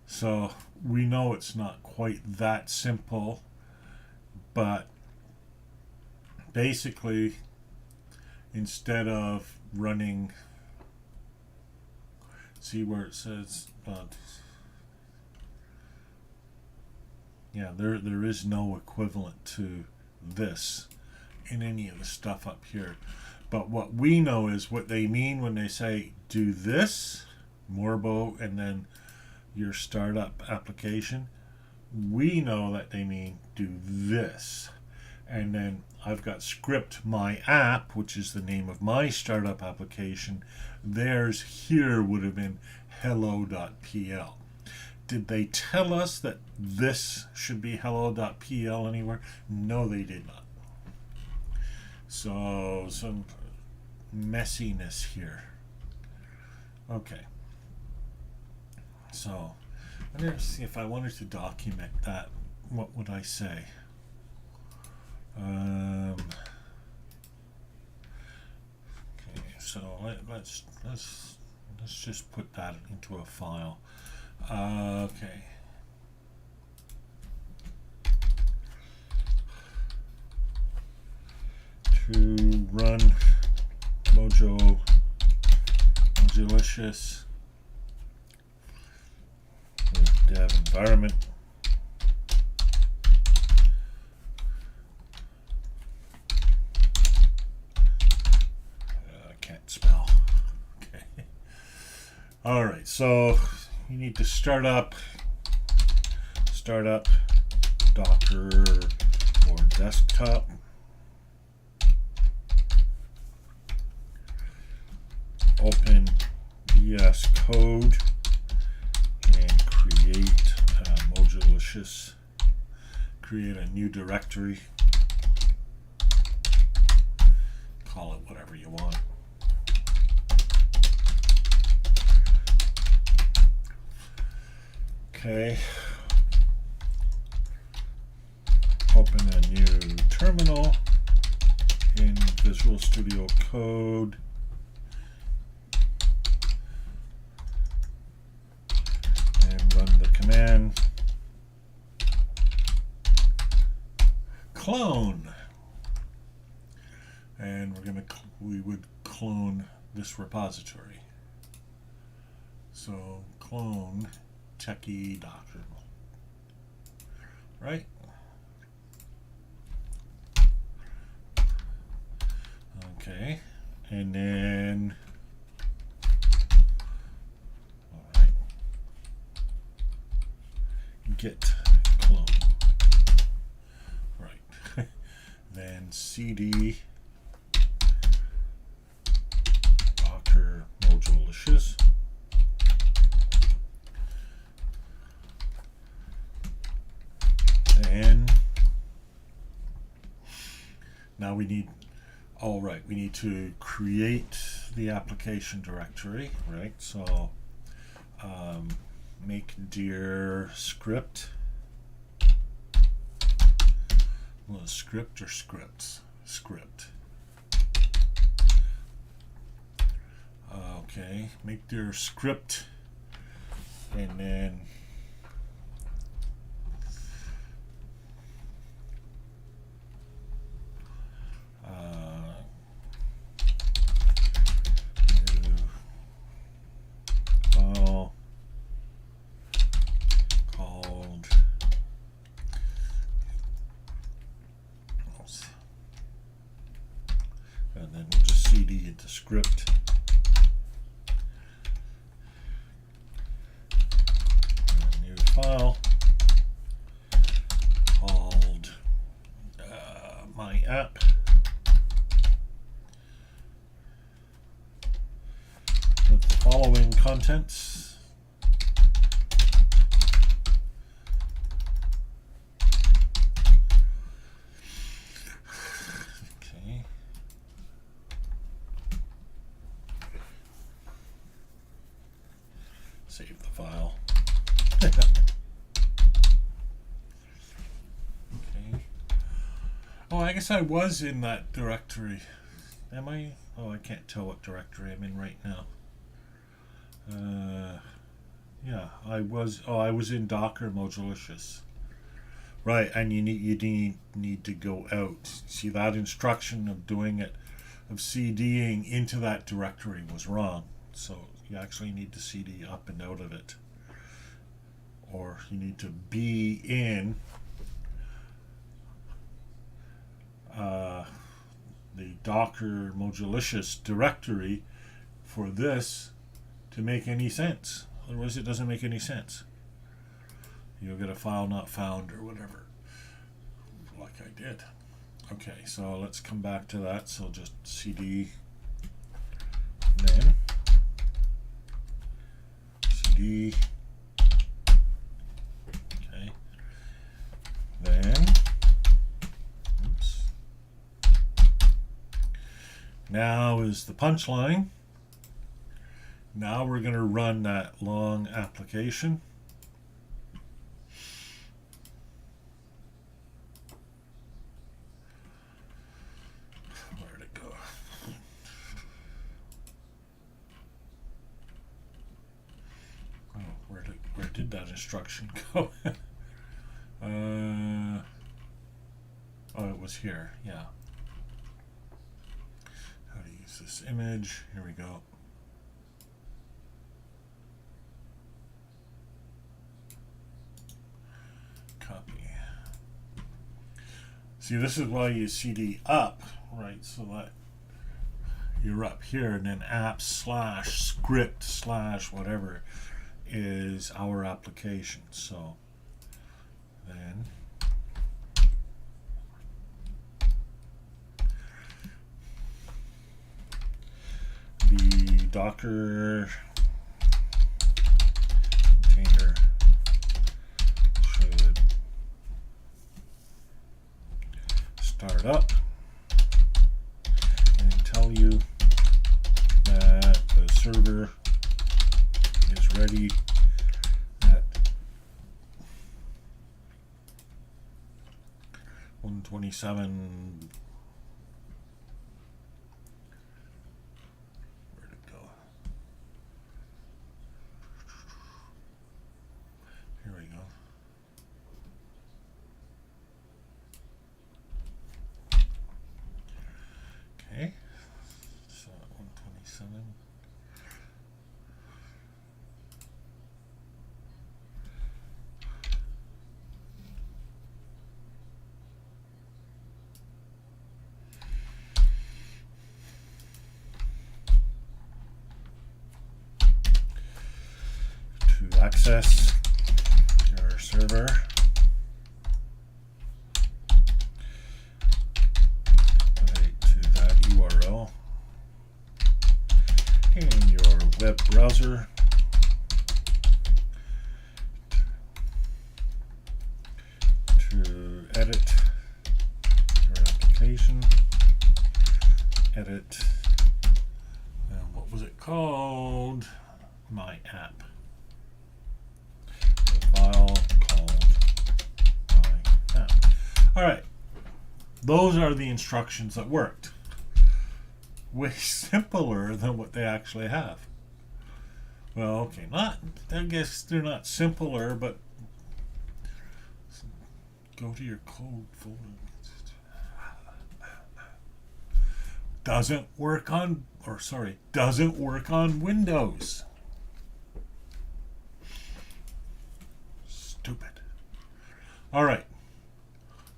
So we know it's not quite that simple, but basically, instead of running, see where it says, yeah, there is no equivalent to this in any of the stuff up here. But what we know is what they mean when they say do this, Morbo, and then your startup application. We know that they mean do this. And then I've got script my app, which is the name of my startup application. Theirs here would have been hello.pl. Did they tell us that this should be hello.pl anywhere? No, they did not. So some messiness here. Okay. So I'm going to see if I wanted to document that. What would I say? Okay, so let's just put that into a file. Okay. To run Mojolicious with dev environment. Spell. Okay. All right. So you need to start up Docker or desktop. open VS Code and create Mojolicious. Create a new directory. Call it whatever you want. Okay. Open a new terminal in Visual Studio Code. And run the command clone. And we would clone this repository. So clone techie Docker. Right? Okay. And then alright. Git clone. Right. Then cd Docker Mojolicious. And now we need, we need to create the application directory, right? So make dir script. Well, script or scripts? Script. Okay, make dir script, and then file called and then we'll just cd into script. New file called my app. With the following contents. Okay. Save the file. Okay. Oh, I guess I was in that directory. Am I? Oh, I can't tell what directory I'm in right now. Yeah, I was. Oh, I was in Docker Mojolicious. Right, and you need to go out. See, that instruction of doing it, of CDing into that directory was wrong. So you actually need to CD up and out of it, or you need to be in the Docker Mojolicious directory for this to make any sense. Otherwise it doesn't make any sense. You'll get a file not found or whatever, like I did. Okay, so let's come back to that. So just cd, then cd, okay, then oops. Now is the punchline. Now we're going to run that long application. Where'd it go? Oh, where did that instruction go? Oh, it was here. Yeah. How to use this image? Here we go. Copy. See, this is why you CD up, right? So that you're up here, and then app / script / whatever is our application. So then the Docker container should start up and tell you that the server is ready at 127. Where'd it go? Here we go. Okay, so 127. To access your server, to that URL in your web browser. To edit your application, edit, what was it called? My app. The file called my app. All right, those are the instructions that worked. Way simpler than what they actually have. Well, okay, I guess they're not simpler, but go to your code folder. Doesn't work on Windows. Stupid. All right,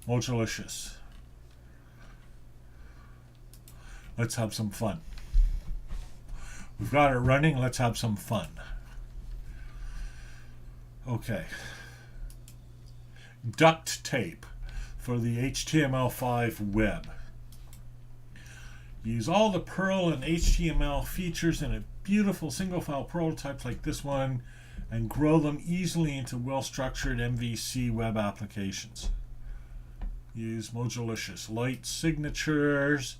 Mojolicious. Let's have some fun. We've got it running. Let's have some fun. Okay. Duct tape for the HTML5 web. Use all the Perl and HTML features in a beautiful single file prototype like this one and grow them easily into well-structured MVC web applications. Use Mojolicious light signatures.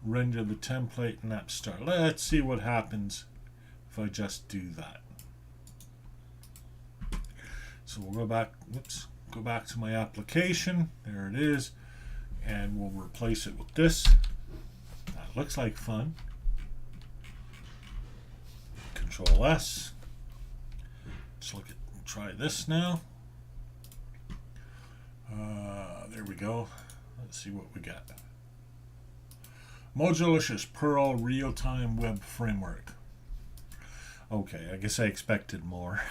Render the template in App Store. Let's see what happens if I just do that. So we'll go back. Whoops. Go back to my application. There it is, and we'll replace it with this. That looks like fun. Control S. Let's try this now. There we go. Let's see what we got. Mojolicious Perl Real-Time Web Framework. Okay, I guess I expected more.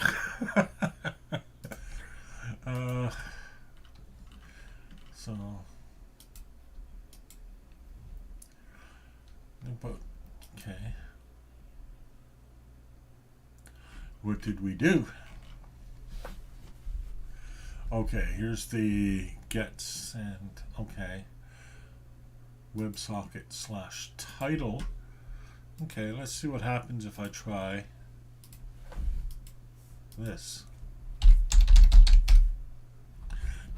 Okay. What did we do? Okay, here's the gets and okay. WebSocket/title. Okay, let's see what happens if I try this.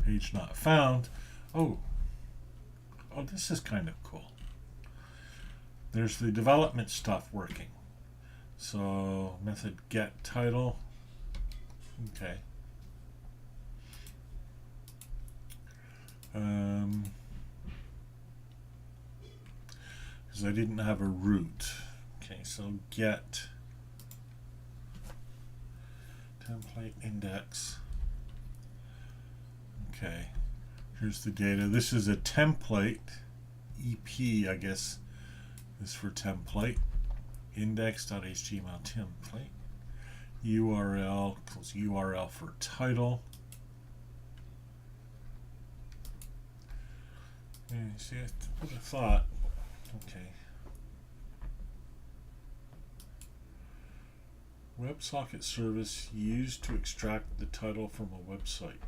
Page not found. Oh, this is kind of cool. There's the development stuff working. So method get title. Okay. Because I didn't have a root. Okay, so get template index. Okay, here's the data. This is a template. EP, I guess, is for template. Index.html template. URL equals URL for title. And see, I would have thought, okay. WebSocket service used to extract the title from a website.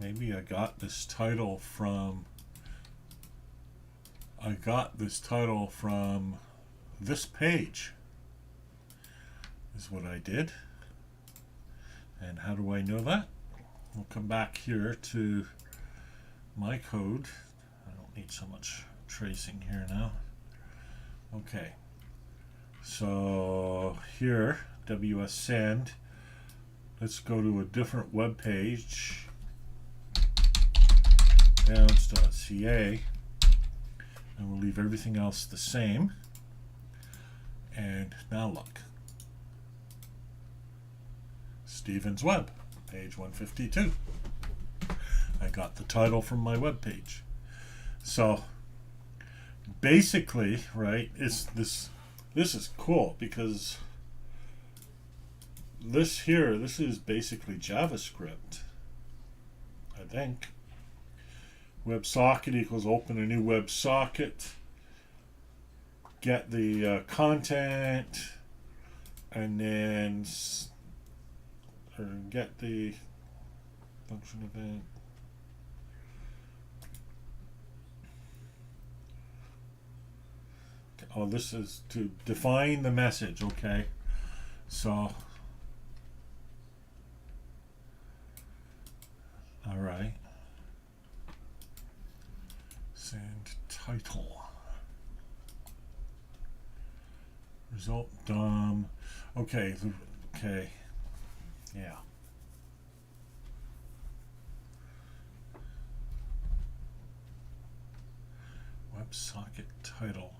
maybe I got this title from this page is what I did. And how do I know that? We'll come back here to my code. I don't need so much tracing here now. Okay, so here, WS send. Let's go to a different web page, bounce.ca, and we'll leave everything else the same. And now look, Stephen's Web, page 152. I got the title from my web page. So basically, right, this is cool because this is basically JavaScript, I think. WebSocket equals open a new WebSocket, get the content, and then get the function event. Oh, this is to define the message. Okay, so all right, send title, result DOM. Okay, yeah. WebSocket title.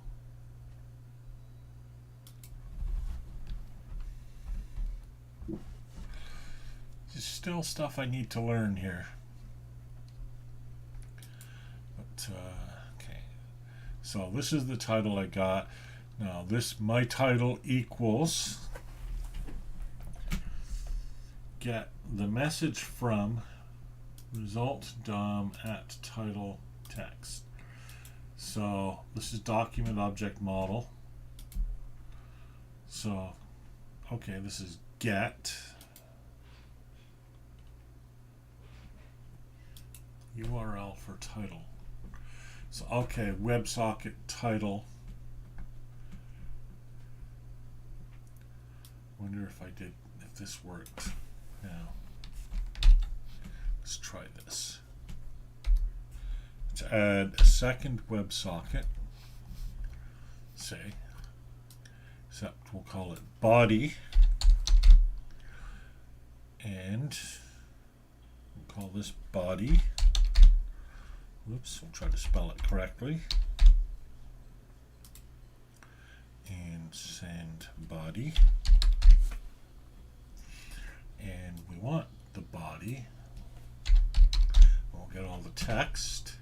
There's still stuff I need to learn here. But okay. So this is the title I got. Now my title equals get the message from result DOM at title text. So this is document object model. So okay, this is get URL for title. So okay, WebSocket title. Wonder if this worked. Now let's try this. Let's add a second WebSocket. Say, except we'll call it body, and we'll call this body. Whoops, we'll try to spell it correctly. And send body. And we want the body. We'll get all the text.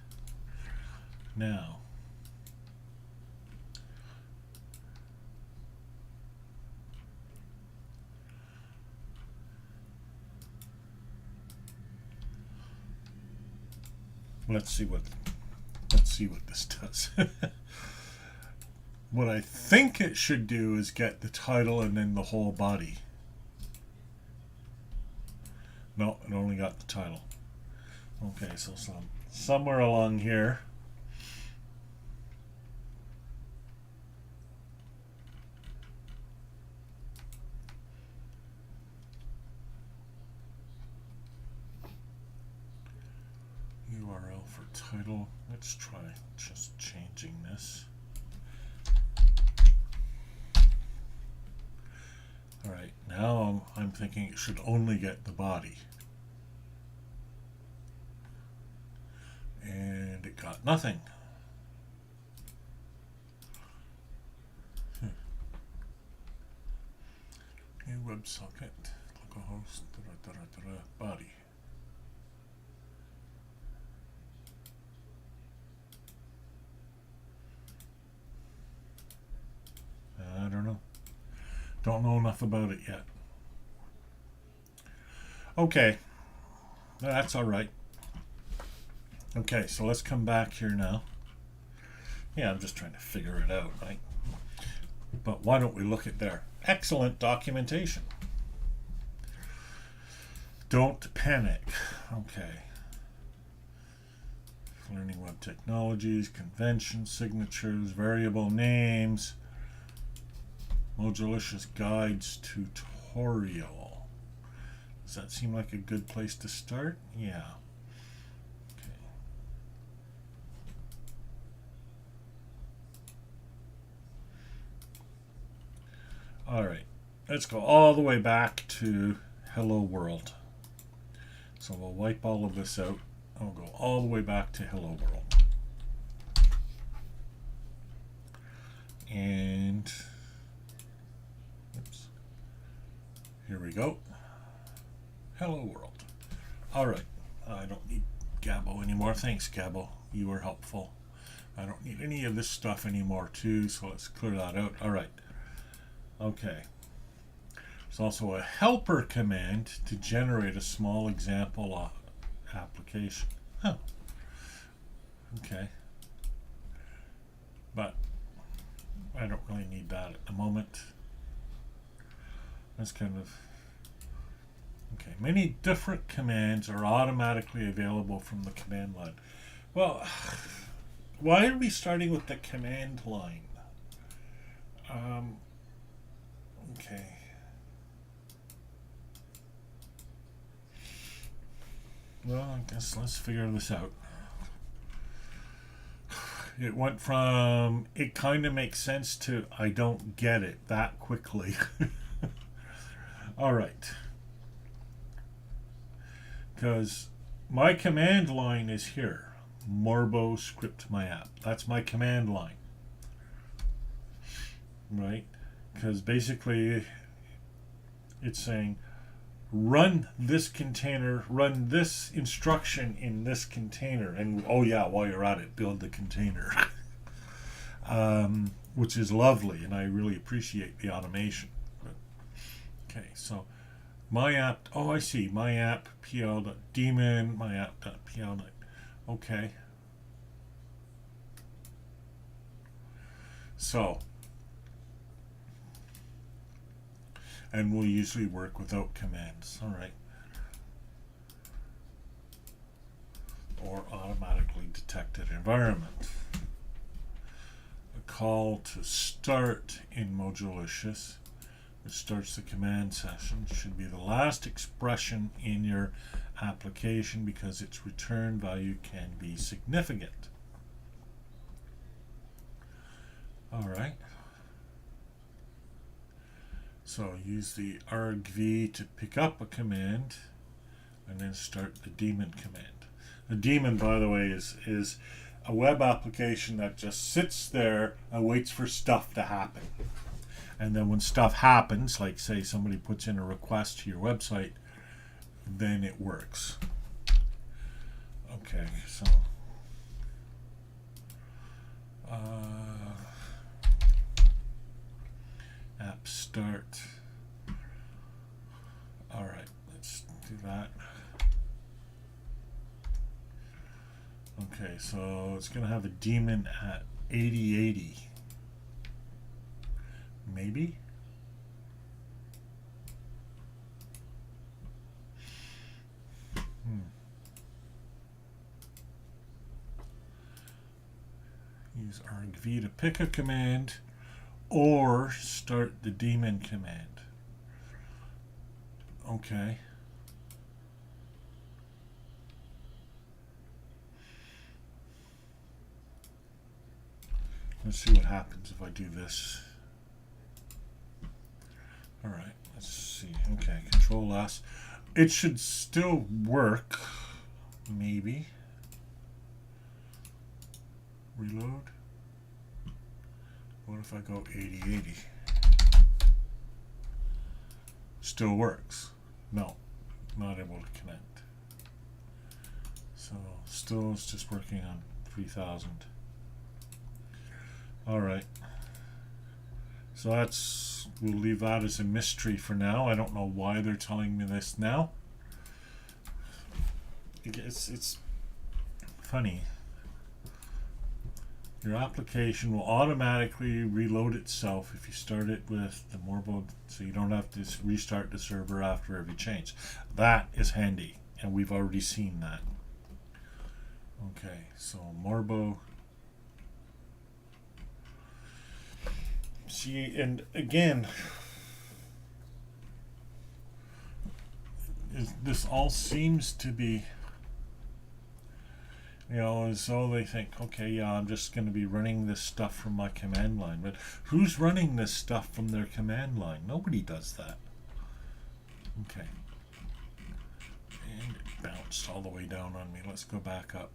Now, let's see what this does. What I think it should do is get the title and then the whole body. No, it only got the title. Okay, so somewhere along here, URL for title. Let's try just changing this. All right, now I'm thinking it should only get the body. And it got nothing. Okay, WebSocket, localhost, body. I don't know. Don't know enough about it yet. Okay, that's all right. Okay, so let's come back here now. Yeah, I'm just trying to figure it out, right? But why don't we look at their excellent documentation? Don't panic. Okay. Learning web technologies, conventions, signatures, variable names, Mojolicious guides tutorial. Does that seem like a good place to start? Yeah. Okay. All right. Let's go all the way back to Hello World. So we'll wipe all of this out. I'll go all the way back to Hello World. And oops, here we go. Hello World. All right. I don't need Gabo anymore. Thanks, Gabo. You were helpful. I don't need any of this stuff anymore, too, so let's clear that out. All right. Okay. There's also a helper command to generate a small example application. Oh. Okay. But I don't really need that at the moment. That's kind of... Okay. Many different commands are automatically available from the command line. Well, why are we starting with the command line? Okay. Well, I guess let's figure this out. It went from it kind of makes sense to I don't get it that quickly. All right. Because my command line is here. Morbo script my app. That's my command line. Right? Because basically it's saying run this container, run this instruction in this container, and oh yeah, while you're at it, build the container. Which is lovely, and I really appreciate the automation. But, okay, so my app, oh I see, my app pl.daemon, my app.pl. Okay. So, and we'll usually work without commands. All right. Or automatically detected environment. A call to start in Mojolicious, which starts the command session, should be the last expression in your application because its return value can be significant. All right. So use the argv to pick up a command and then start the daemon command. The daemon, by the way, is a web application that just sits there and waits for stuff to happen. And then when stuff happens, like say somebody puts in a request to your website, then it works. Okay, so app start. All right, let's do that. Okay, so it's going to have a daemon at 8080. Maybe? Use argv to pick a command or start the daemon command. Okay. Let's see what happens if I do this. All right, let's see. Okay, Control S. It should still work, maybe. Reload. What if I go 8080? Still works. No, not able to connect. So still it's just working on 3000. All right. So that's, we'll leave that as a mystery for now. I don't know why they're telling me this now. It's funny. Your application will automatically reload itself if you start it with the Morbo, so you don't have to restart the server after every change. That is handy, and we've already seen that. Okay, so Morbo. See, and again, this all seems to be, as though they think, okay, yeah, I'm just going to be running this stuff from my command line. But who's running this stuff from their command line? Nobody does that. Okay. And it bounced all the way down on me. Let's go back up.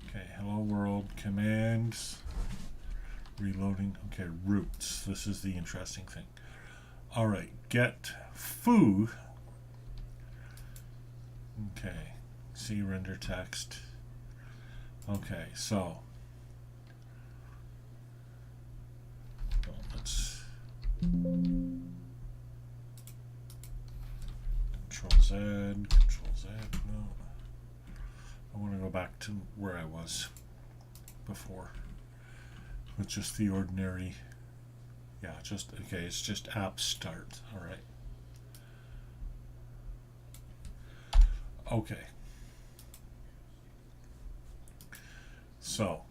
Okay, hello world, commands, reloading. Okay, roots. This is the interesting thing. All right, get foo. Okay, see render text. Okay, so let's Control Z, Control Z. No, I want to go back to where I was before with just the ordinary. Yeah, just okay. It's just app start. All right. Okay. So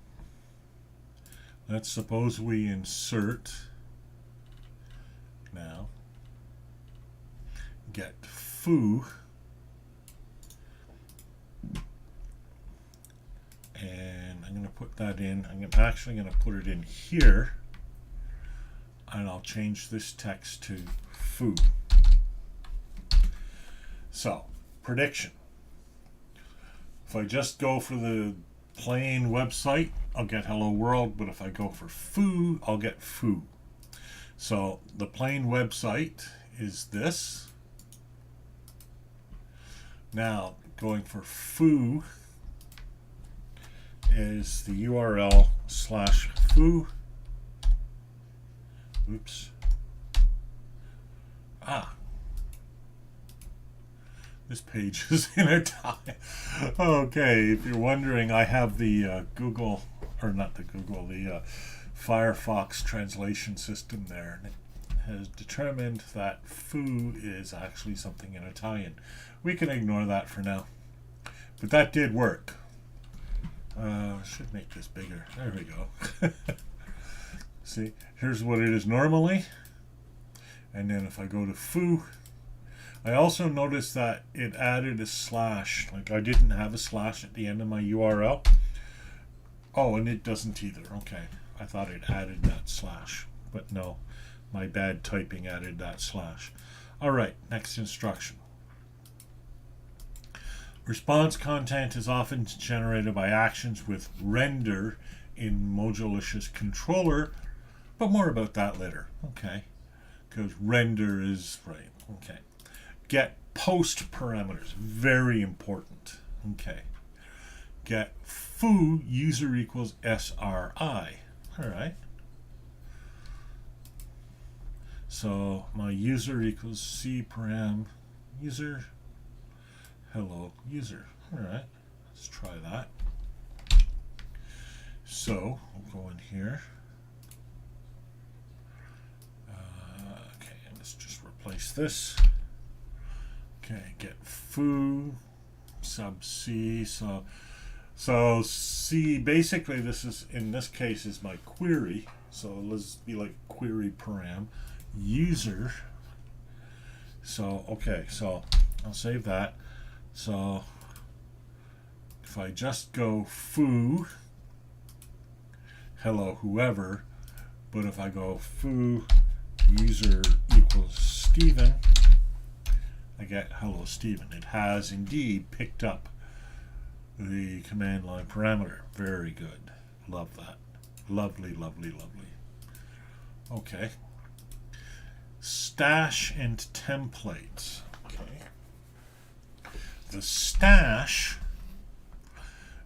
let's suppose we insert now get foo, and I'm going to put that in. I'm actually going to put it in here, and I'll change this text to foo. So prediction. If I just go for the plain website, I'll get hello world, but if I go for foo, I'll get foo. So the plain website is this. Now going for foo is the URL /foo. Oops. This page is in a tie. Okay, if you're wondering, I have the Google, or not the Google, the Firefox translation system there, and it has determined that foo is actually something in Italian. We can ignore that for now, but that did work. Should make this bigger. There we go. See, here's what it is normally, and then if I go to foo, I also noticed that it added a slash. Like I didn't have a slash at the end of my URL. Oh, and it doesn't either. Okay, I thought it added that slash, but no, my bad typing added that slash. All right, next instruction. Response content is often generated by actions with render in Mojolicious controller, but more about that later. Okay, because render is right. Okay. Get post parameters, very important. Okay. Get foo user equals SRI. All right. So my user equals C param user. Hello user. All right. Let's try that. So we'll go in here. Okay, and let's just replace this. Okay, get foo sub C. So C, basically this is, in this case, is my query. So let's be like query param user. So okay, so I'll save that. So if I just go foo hello whoever, but if I go foo user equals Stephen, I get hello Stephen. It has indeed picked up the command line parameter. Very good. Love that. Lovely, lovely, lovely. Okay. Stash and templates. Okay. The stash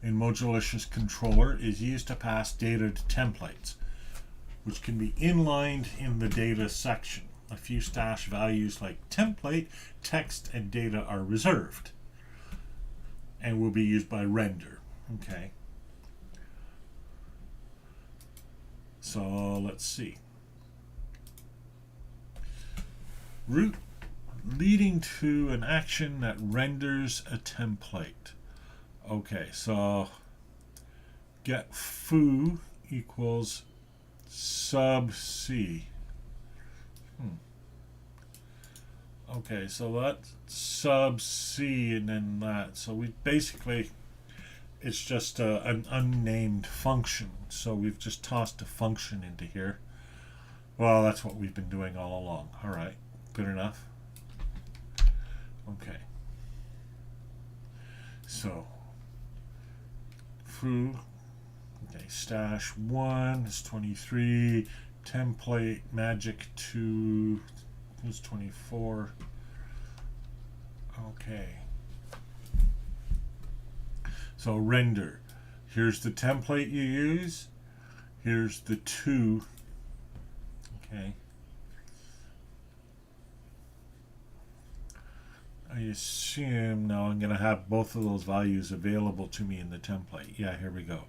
in Mojolicious controller is used to pass data to templates, which can be inlined in the data section. A few stash values like template, text, and data are reserved and will be used by render. Okay. So let's see. Route leading to an action that renders a template. Okay, so get foo equals sub c. Okay, so that's sub c and then that. So we basically, it's just an unnamed function. So we've just tossed a function into here. Well, that's what we've been doing all along. All right, good enough. Okay. So foo, okay, stash 1 is 23, template magic 2 is 24. Okay. So render. Here's the template you use. Here's the 2. Okay. I assume now I'm going to have both of those values available to me in the template. Yeah, here we go.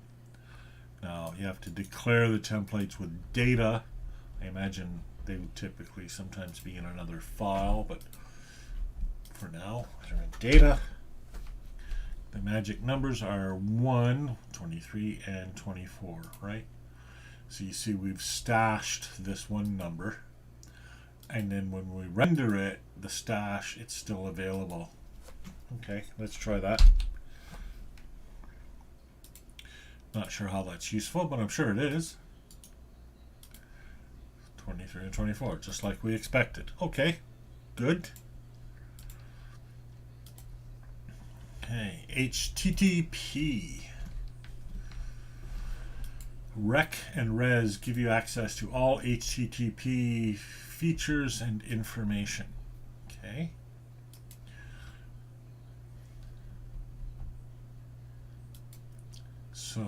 Now you have to declare the templates with data. I imagine they would typically sometimes be in another file, but for now, they're in data. The magic numbers are 1, 23, and 24, right? So you see we've stashed this one number. And then when we render it, the stash, it's still available. Okay, let's try that. Not sure how that's useful, but I'm sure it is. 23 and 24, just like we expected. Okay, good. Okay, HTTP. Rec and res give you access to all HTTP features and information. Okay. So,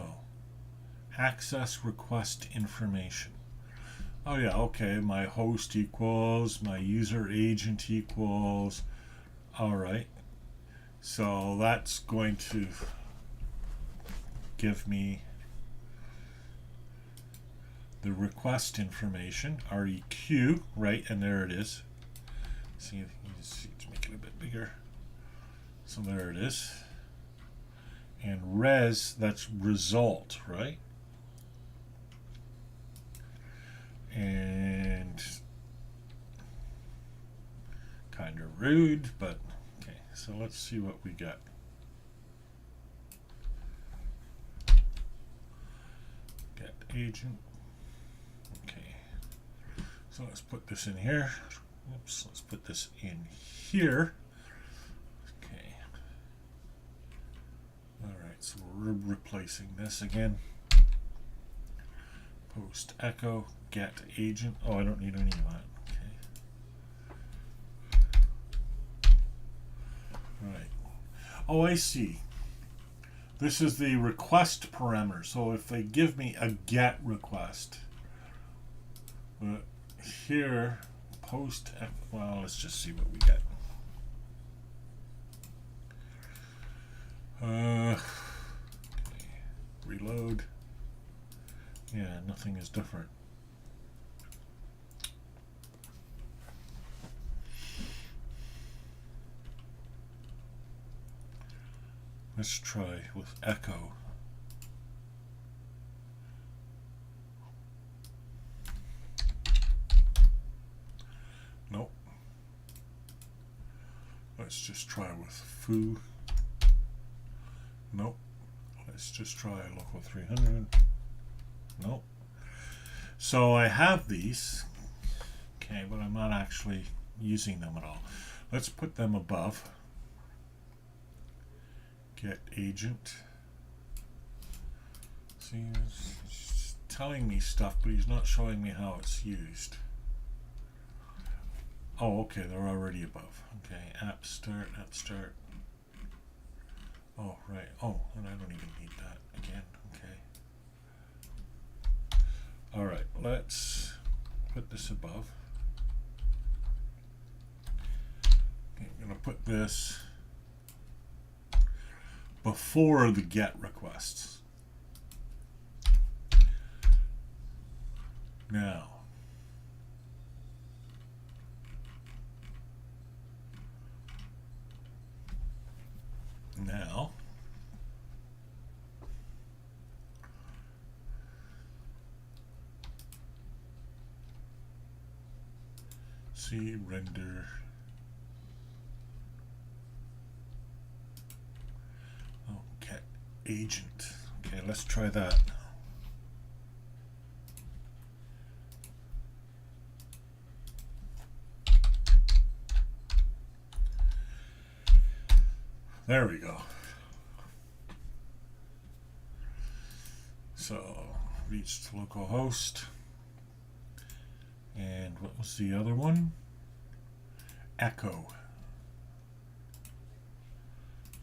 access request information. Oh yeah, okay, my host equals, my user agent equals, all right. So that's going to give me the request information, REQ, right, and there it is. See, you see, let's make it a bit bigger. So there it is. And res, that's result, right? And kind of rude, but okay, so let's see what we got. Get agent. Okay, so let's put this in here. Oops, let's put this in here. Okay. Alright, so we're replacing this again. Post echo, get agent. Oh, I don't need any of that. Okay. Right. Oh, I see. This is the request parameter. So if they give me a get request, here, post, well, let's just see what we get. Okay. Reload. Yeah, nothing is different. Let's try with echo. Nope. Let's just try with foo. Nope. Let's just try local 300. Nope. So I have these, okay, but I'm not actually using them at all. Let's put them above. Get agent. See, he's telling me stuff, but he's not showing me how it's used. Oh, okay, they're already above. Okay, app start. Oh, right. Oh, and I don't even need that again. Okay. All right, let's put this above. Okay, I'm going to put this before the get requests. Now, C render. Okay, agent. Okay, let's try that. There we go. So, reached localhost. And what was the other one? Echo.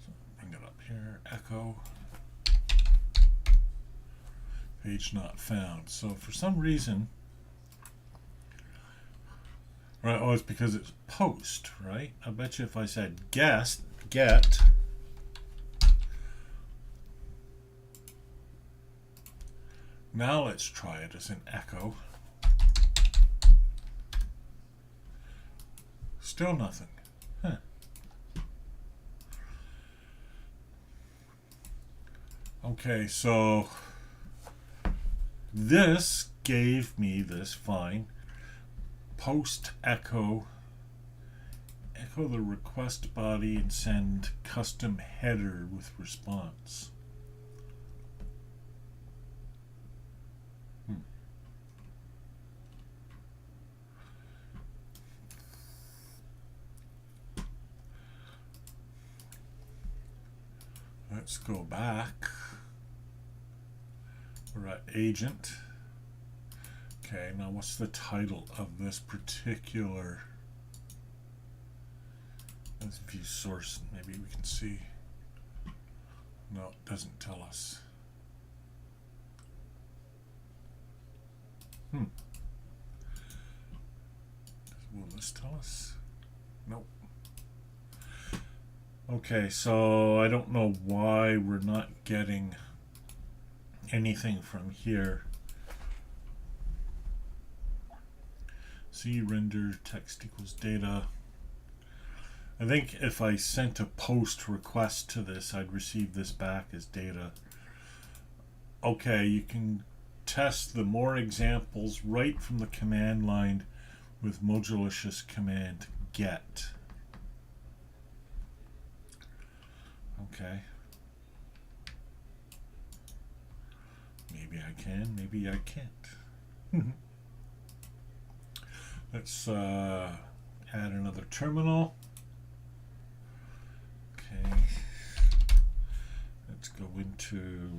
So bring it up here. Echo. Page not found. So for some reason, right? Oh, it's because it's post, right? I bet you if I said get. Now let's try it as an echo. Still nothing. Huh. Okay, so this gave me this fine post echo the request body and send custom header with response. Let's go back. We're at agent. Okay, now what's the title of this particular? Let's view source. Maybe we can see. No, it doesn't tell us. Will this tell us? Nope. Okay, so I don't know why we're not getting anything from here. C render text equals data. I think if I sent a post request to this, I'd receive this back as data. Okay, you can test the more examples right from the command line with Mojolicious command get. Okay. Maybe I can, maybe I can't. Let's add another terminal. Okay. Let's go into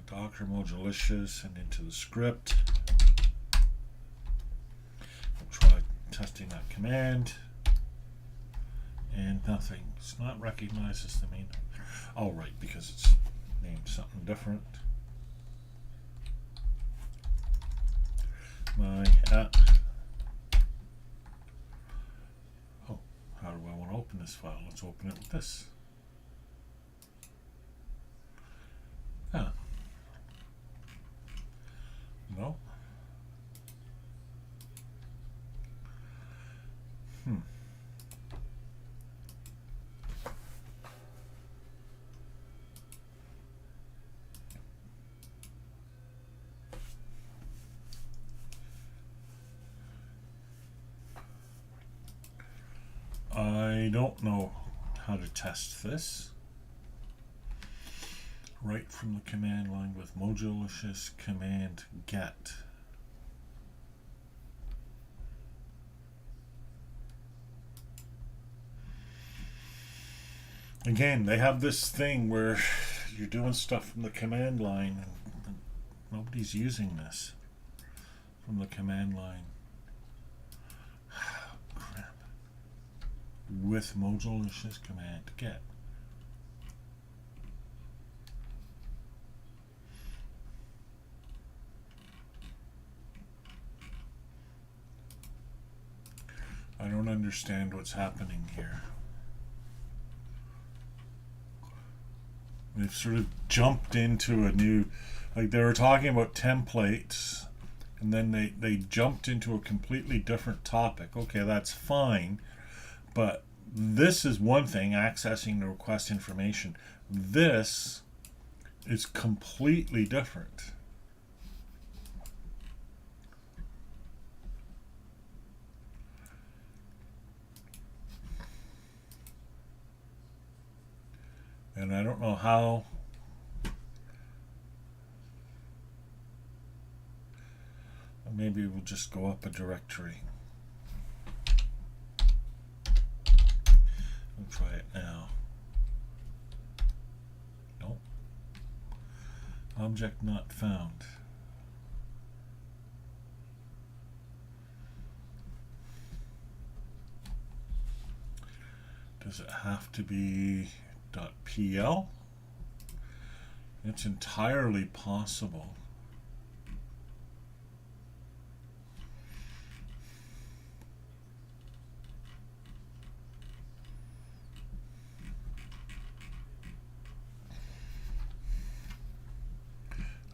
Docker Mojolicious and into the script. We'll try testing that command. And nothing. It's not recognized as the main. Oh, right, because it's named something different. My app. Oh, how do I want to open this file? Let's open it with this. Ah. No. I don't know how to test this. Right from the command line with Mojolicious command get. Again, they have this thing where you're doing stuff from the command line and nobody's using this from the command line. Crap. With Mojolicious command get. I don't understand what's happening here. They've sort of jumped into a new, like they were talking about templates, and then they jumped into a completely different topic. Okay, that's fine, but this is one thing, accessing the request information. This is completely different. I don't know how. Maybe we'll just go up a directory. We'll try it now. Nope. Object not found. Does it have to be .pl? It's entirely possible.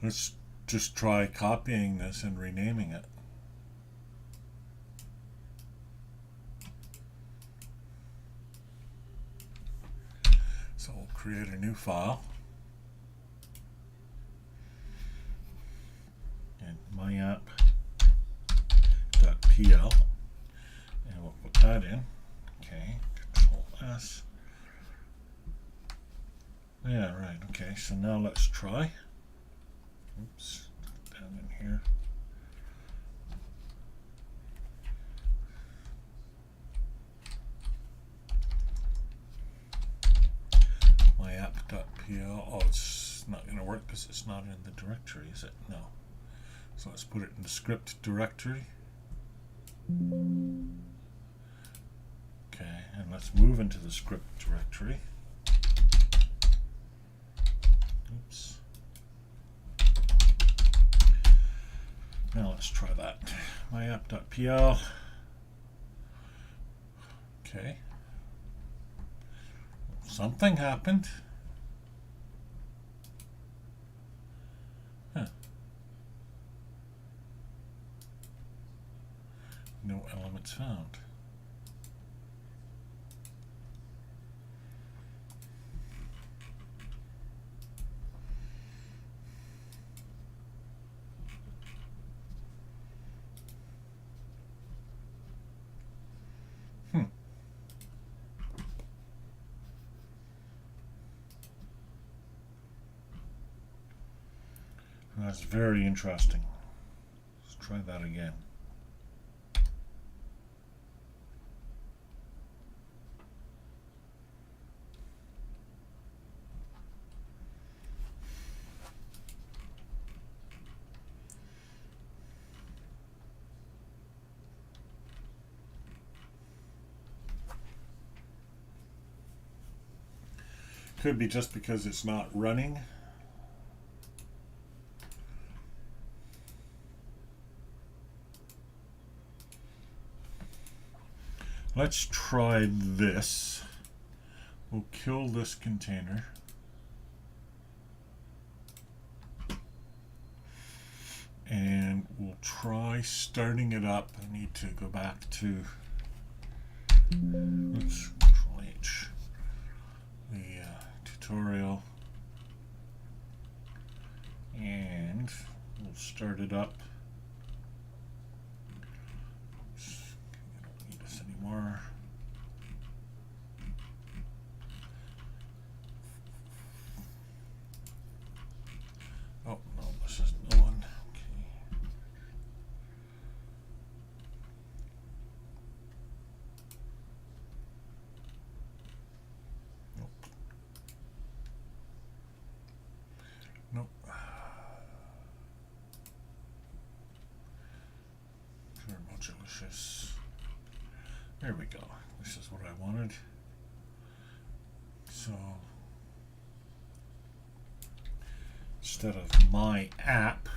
Let's just try copying this and renaming it. So we'll create a new file. And myapp.pl. And we'll put that in. Okay, Control S. Yeah, right. Okay, so now let's try. Oops, down in here. myapp.pl. Oh, it's not going to work because it's not in the directory, is it? No. So let's put it in the script directory. Okay, and let's move into the script directory. Oops. Now let's try that. myapp.pl. Okay. Something happened. Huh. No elements found. That's very interesting. Let's try that again. Could be just because it's not running. Let's try this. We'll kill this container. And we'll try starting it up. I need to go back to Control H, the tutorial, and we'll start it up. More. Oh no, this is no one. Okay. Nope. Nope. Sure, Mojolicious. There we go. This is what I wanted. So instead of my app,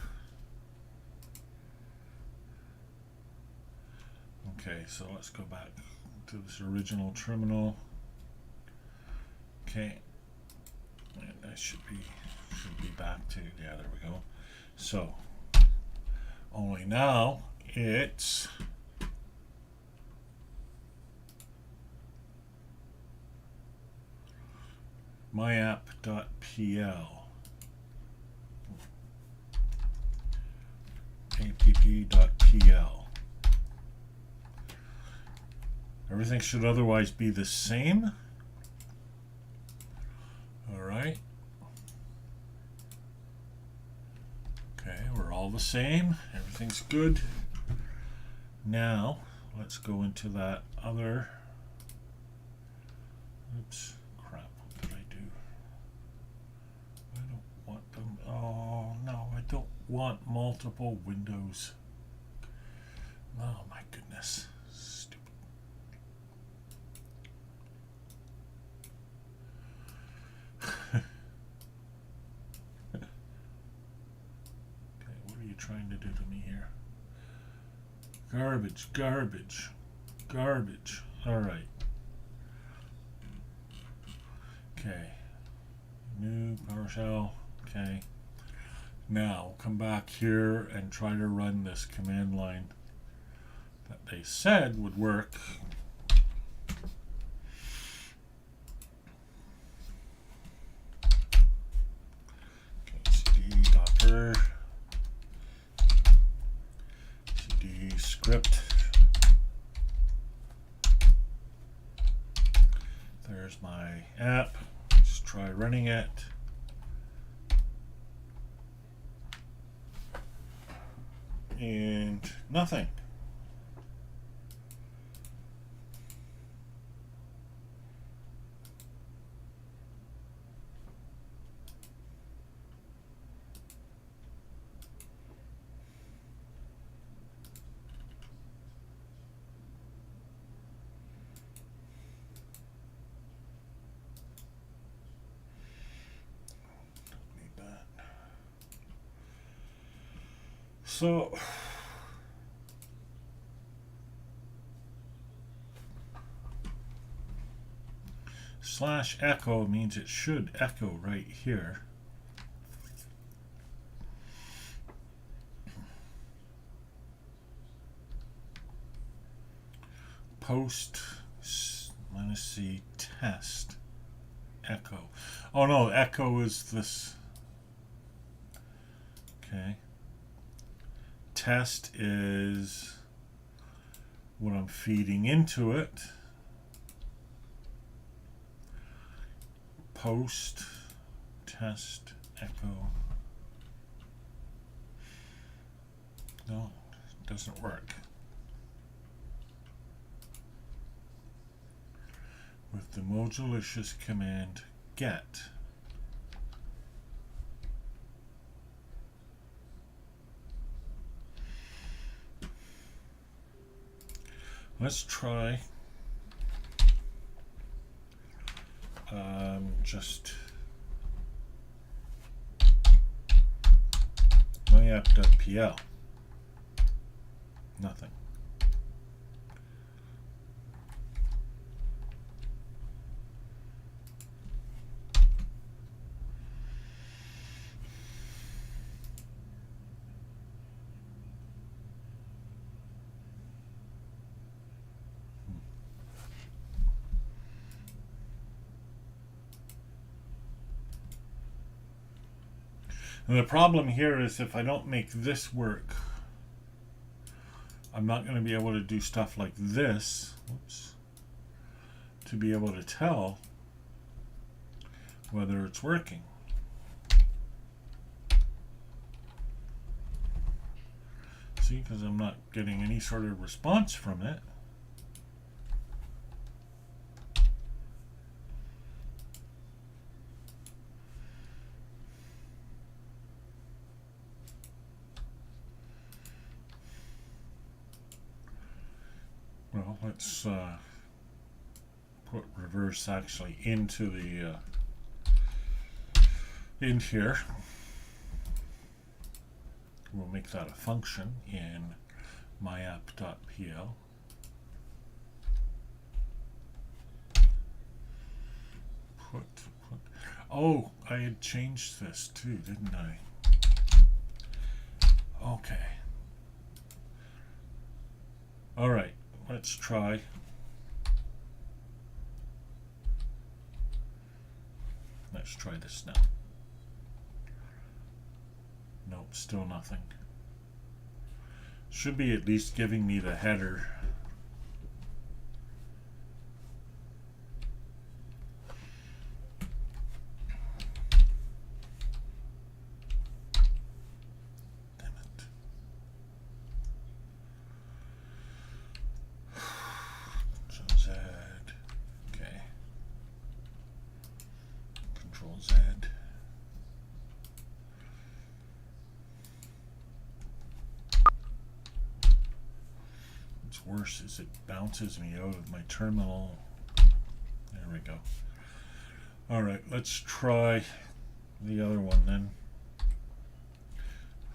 okay, so let's go back to this original terminal. Okay, and that should be back to, yeah, there we go. So only now it's myapp.pl, app.pl. Everything should otherwise be the same. All right. same. Everything's good. Now, let's go into that other. Oops, crap, what did I do? I don't want them. Oh, no, I don't want multiple windows. Oh, my goodness. Stupid. Okay, what are you trying to do to me here? Garbage, garbage, garbage. All right. Okay. New PowerShell. Okay. Now come back here and try to run this command line that they said would work. Okay, cd docker cd script. There's my app. Let's try running it. And nothing. Don't need that. So /echo means it should echo right here. Post -c test echo. Oh no, echo is this. Okay. Test is what I'm feeding into it. Post test echo. No, it doesn't work. With the Mojolicious command get. Let's try just myapp.pl. Nothing. And the problem here is if I don't make this work, I'm not going to be able to do stuff like this. Whoops. To be able to tell whether it's working. See, because I'm not getting any sort of response from it. Well, let's put reverse actually into the in here. We'll make that a function in myapp.pl. Oh, I had changed this too, didn't I? Okay. All right. Let's try. Let's try this now. Nope, still nothing. Should be at least giving me the header. Damn it. What's worse is it bounces me out of my terminal. There we go. Alright, let's try the other one then.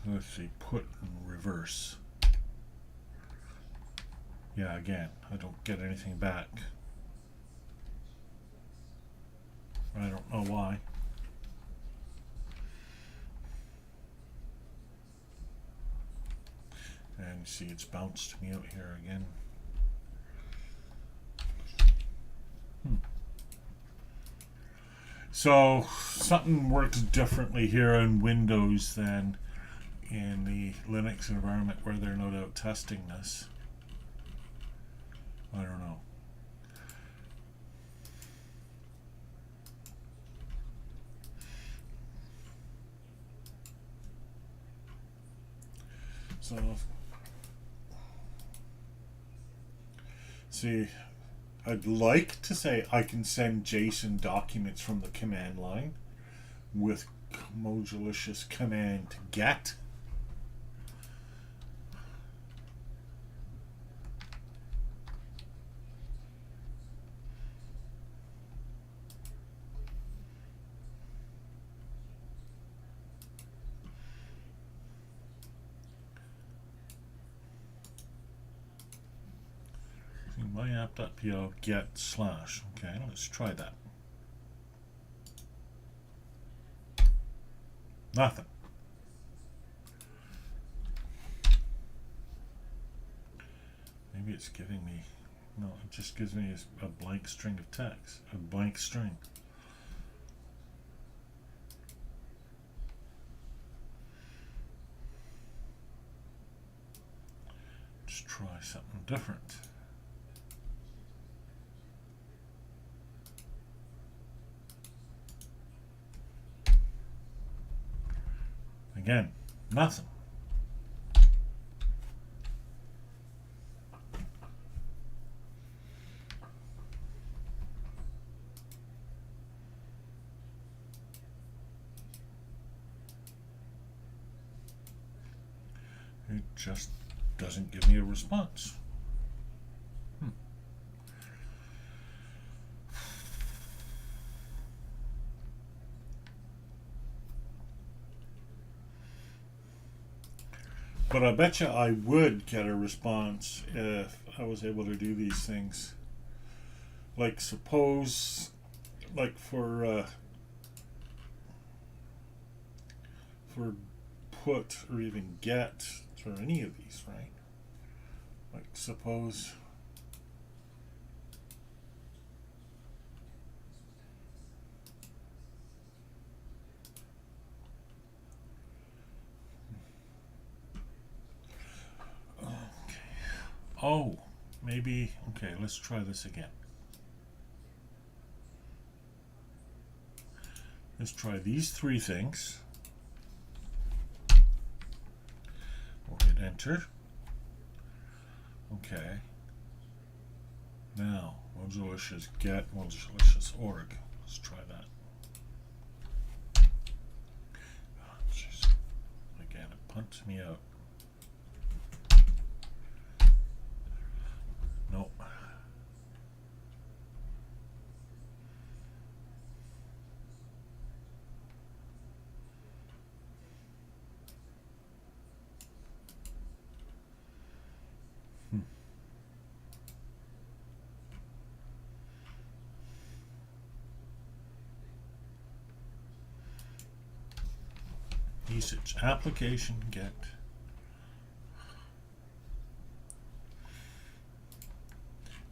Let's see, put in reverse. Yeah, again, I don't get anything back. I don't know why. And see, it's bounced me out here again. So something works differently here in Windows than in the Linux environment where they're no doubt testing this. I don't know. So, see, I'd like to say I can send JSON documents from the command line with Mojolicious command get. My app.pl get slash. Okay, let's try that. Nothing. Maybe it's giving me, no, it just gives me a blank string of text, a blank string. Let's try something different. Again, nothing. It just doesn't give me a response. But I bet you I would get a response if I was able to do these things. Like suppose, like for put or even get or any of these, right? Like suppose oh, maybe, okay, let's try this again. Let's try these three things. We'll hit enter. Okay. Now, Mojolicious get Mojolicious org. Let's try that. Oh, jeez. Again, it punts me out. Nope. Usage application get.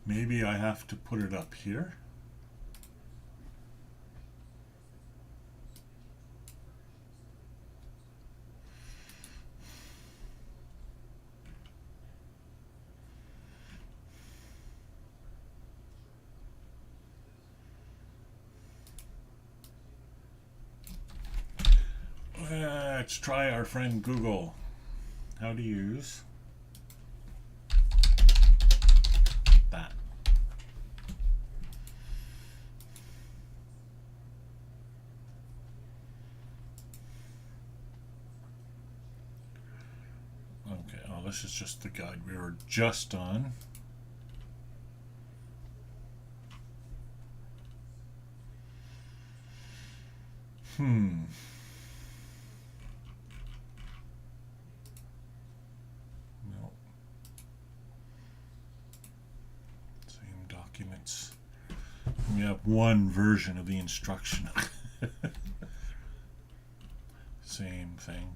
Maybe I have to put it up here. Let's try our friend Google. How to use that. Okay, this is just the guide we were just on. No. Same documents. We have one version of the instruction. Same thing.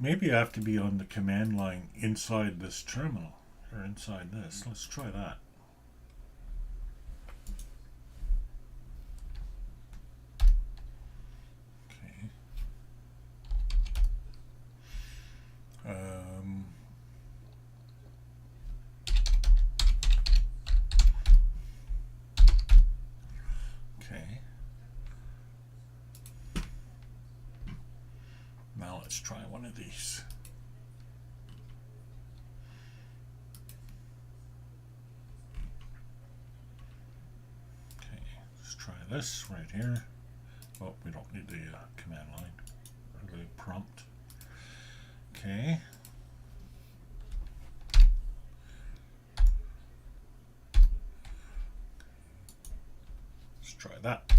Maybe I have to be on the command line inside this terminal, or inside this. Let's try that. Okay. Okay. Now let's try one of these. Okay, let's try this right here. Oh, we don't need the command line or the prompt. Okay. Let's try that.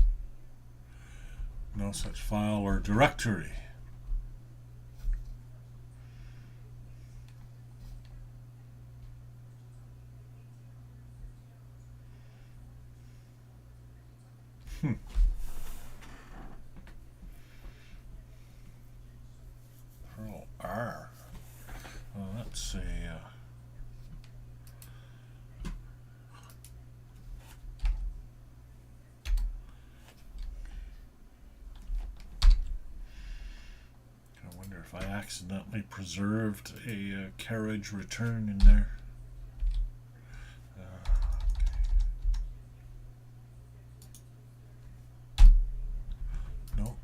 No such file or directory. Perl R. Well, that's a I wonder if I accidentally preserved a carriage return in there. Nope.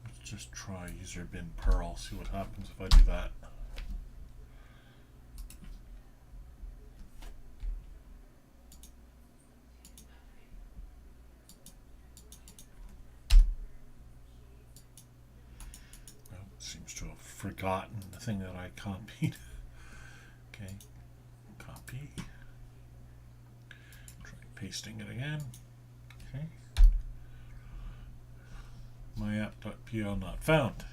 Let's just try user bin Perl, see what happens if I do that. Well, it seems to have forgotten the thing that I copied. Okay, copy. Try pasting it again. Okay. My app.pl not found.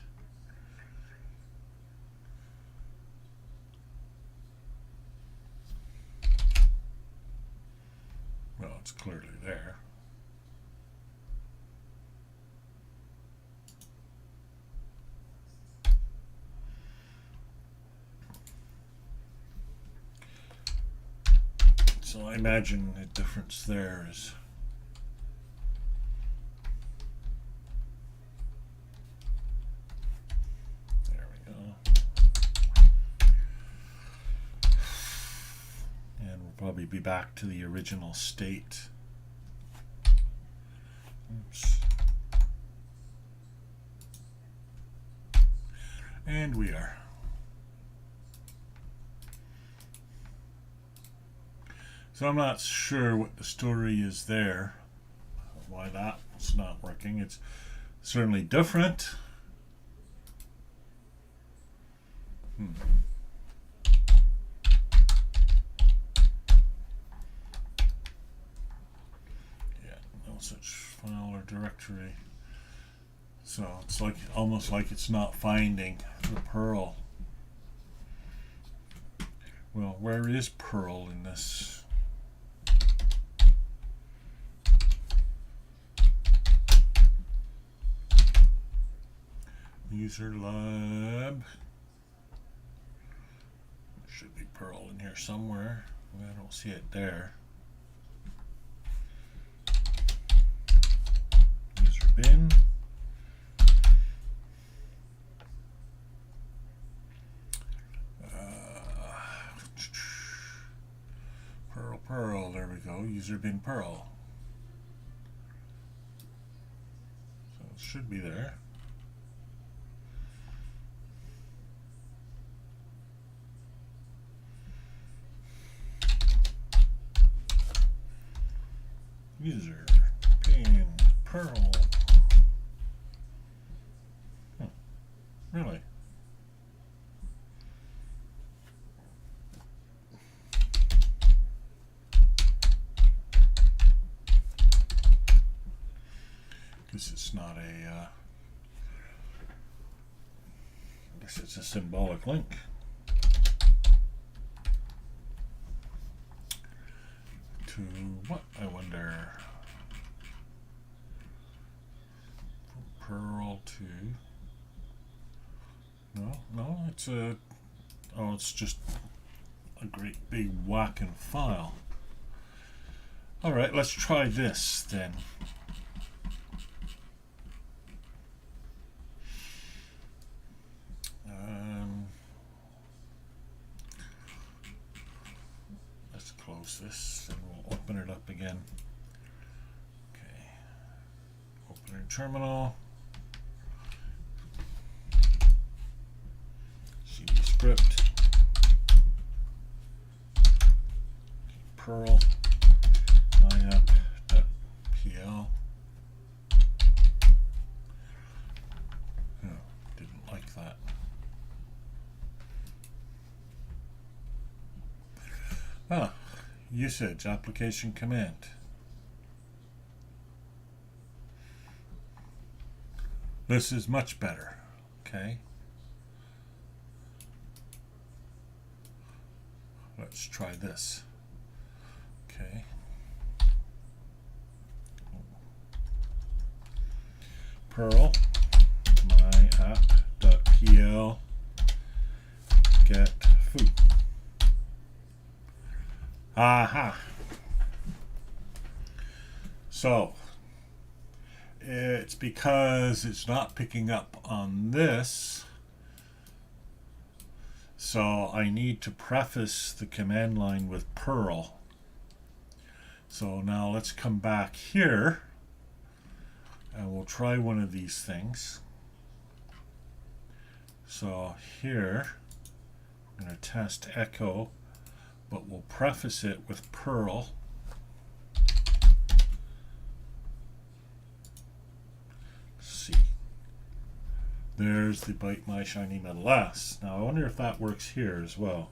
Well, it's clearly there. So I imagine the difference there is there we go. And we'll probably be back to the original state. Oops. And we are. So I'm not sure what the story is there, why that's not working. It's certainly different. Yeah, no such file or directory. So it's like almost like it's not finding the Perl. Well, where is Perl in this? User lab. Should be Perl in here somewhere. I don't see it there. User bin. Perl, there we go. User bin Perl. So it should be there. User bin Perl. Really? This is not a, I guess it's a symbolic link. To what, I wonder? From Perl to, no, it's a, oh, it's just a great big whacking file. All right, let's try this then. Let's close this and we'll open it up again. Okay, opening terminal, cd script, Perl, myapp.pl. Didn't like that. Usage, application command. This is much better, okay? Let's try this, okay? Perl, myapp.pl, get foo. Aha. So it's because it's not picking up on this, so I need to preface the command line with Perl. So now let's come back here and we'll try one of these things. So here I'm going to test echo, but we'll preface it with Perl. Let's see. There's the bite my shiny metal ass. Now I wonder if that works here as well.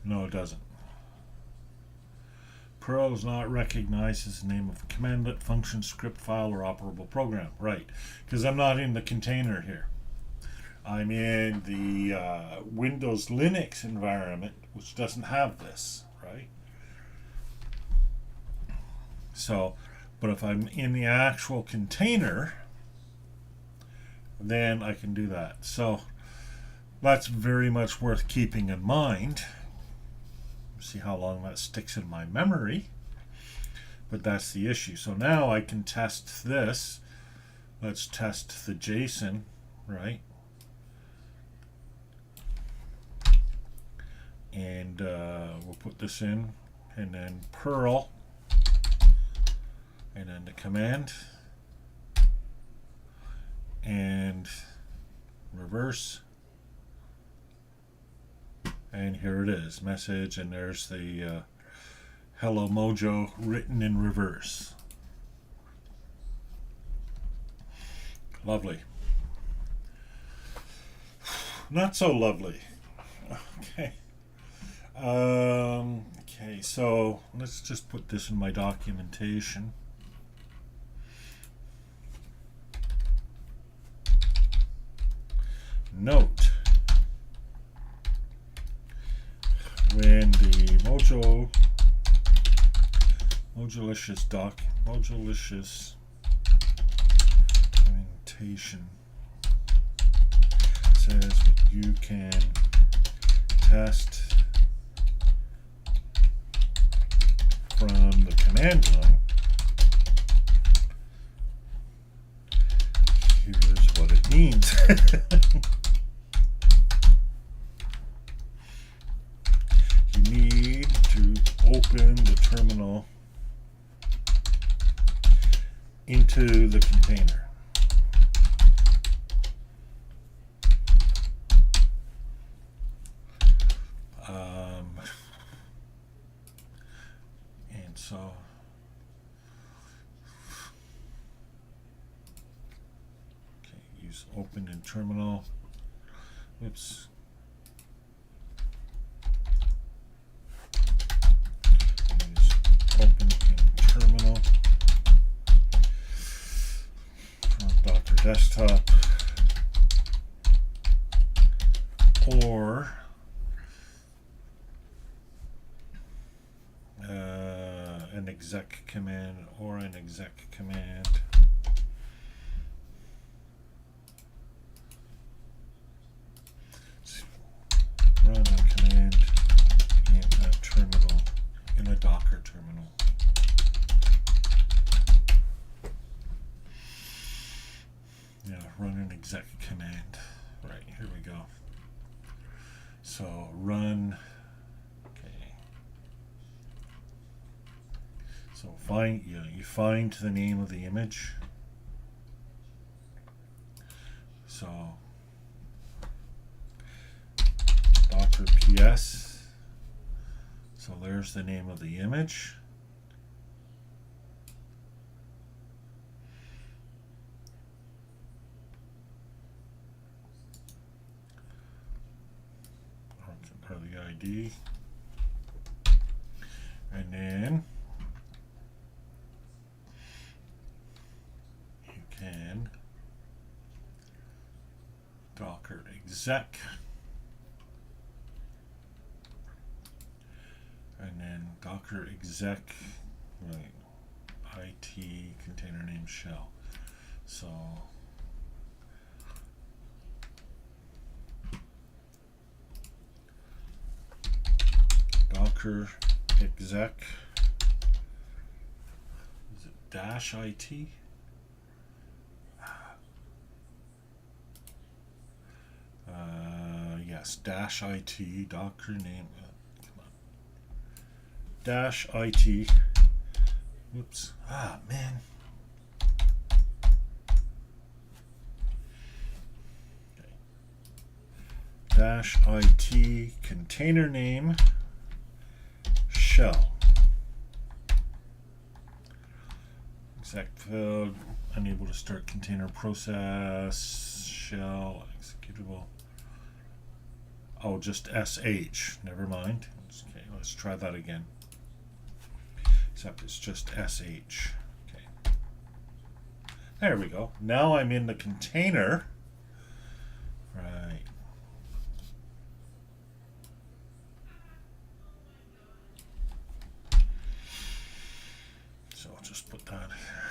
No, it doesn't. Perl is not recognized as the name of a commandlet, function, script, file, or operable program. Right, because I'm not in the container here. I'm in the Windows Linux environment, which doesn't have this, right? So, but if I'm in the actual container, then I can do that. So that's very much worth keeping in mind. See how long that sticks in my memory. But that's the issue. So now I can test this. Let's test the JSON, right? And we'll put this in, and then Perl, and then the command, and reverse, and here it is, message, and there's the hello Mojo written in reverse. Lovely. Not so lovely. Okay. Okay, so let's just put this in my documentation. Note, when the Mojolicious documentation says that you can test from the command line. Here's what it means. You need to open the terminal into the container. And so use open in terminal. Oops. Use open in terminal from Docker desktop, or an exec command, run a command in a terminal, in a Docker terminal. Yeah, run an exec command. Right, here we go. So run, okay. So you find the name of the image. So Docker PS. So there's the name of the image. Or the ID. And then you can Docker exec, and then Docker exec, right, IT container name shell. So Docker exec, is it dash IT? Yes, dash IT, Docker name, come on, dash IT, oops, man. Okay. Dash IT, container name, shell. Exec field, unable to start container process, shell, executable. Oh, just SH. Never mind. Okay, let's try that again. Except it's just SH. Okay. There we go. Now I'm in the container. Right. So I'll just put that here.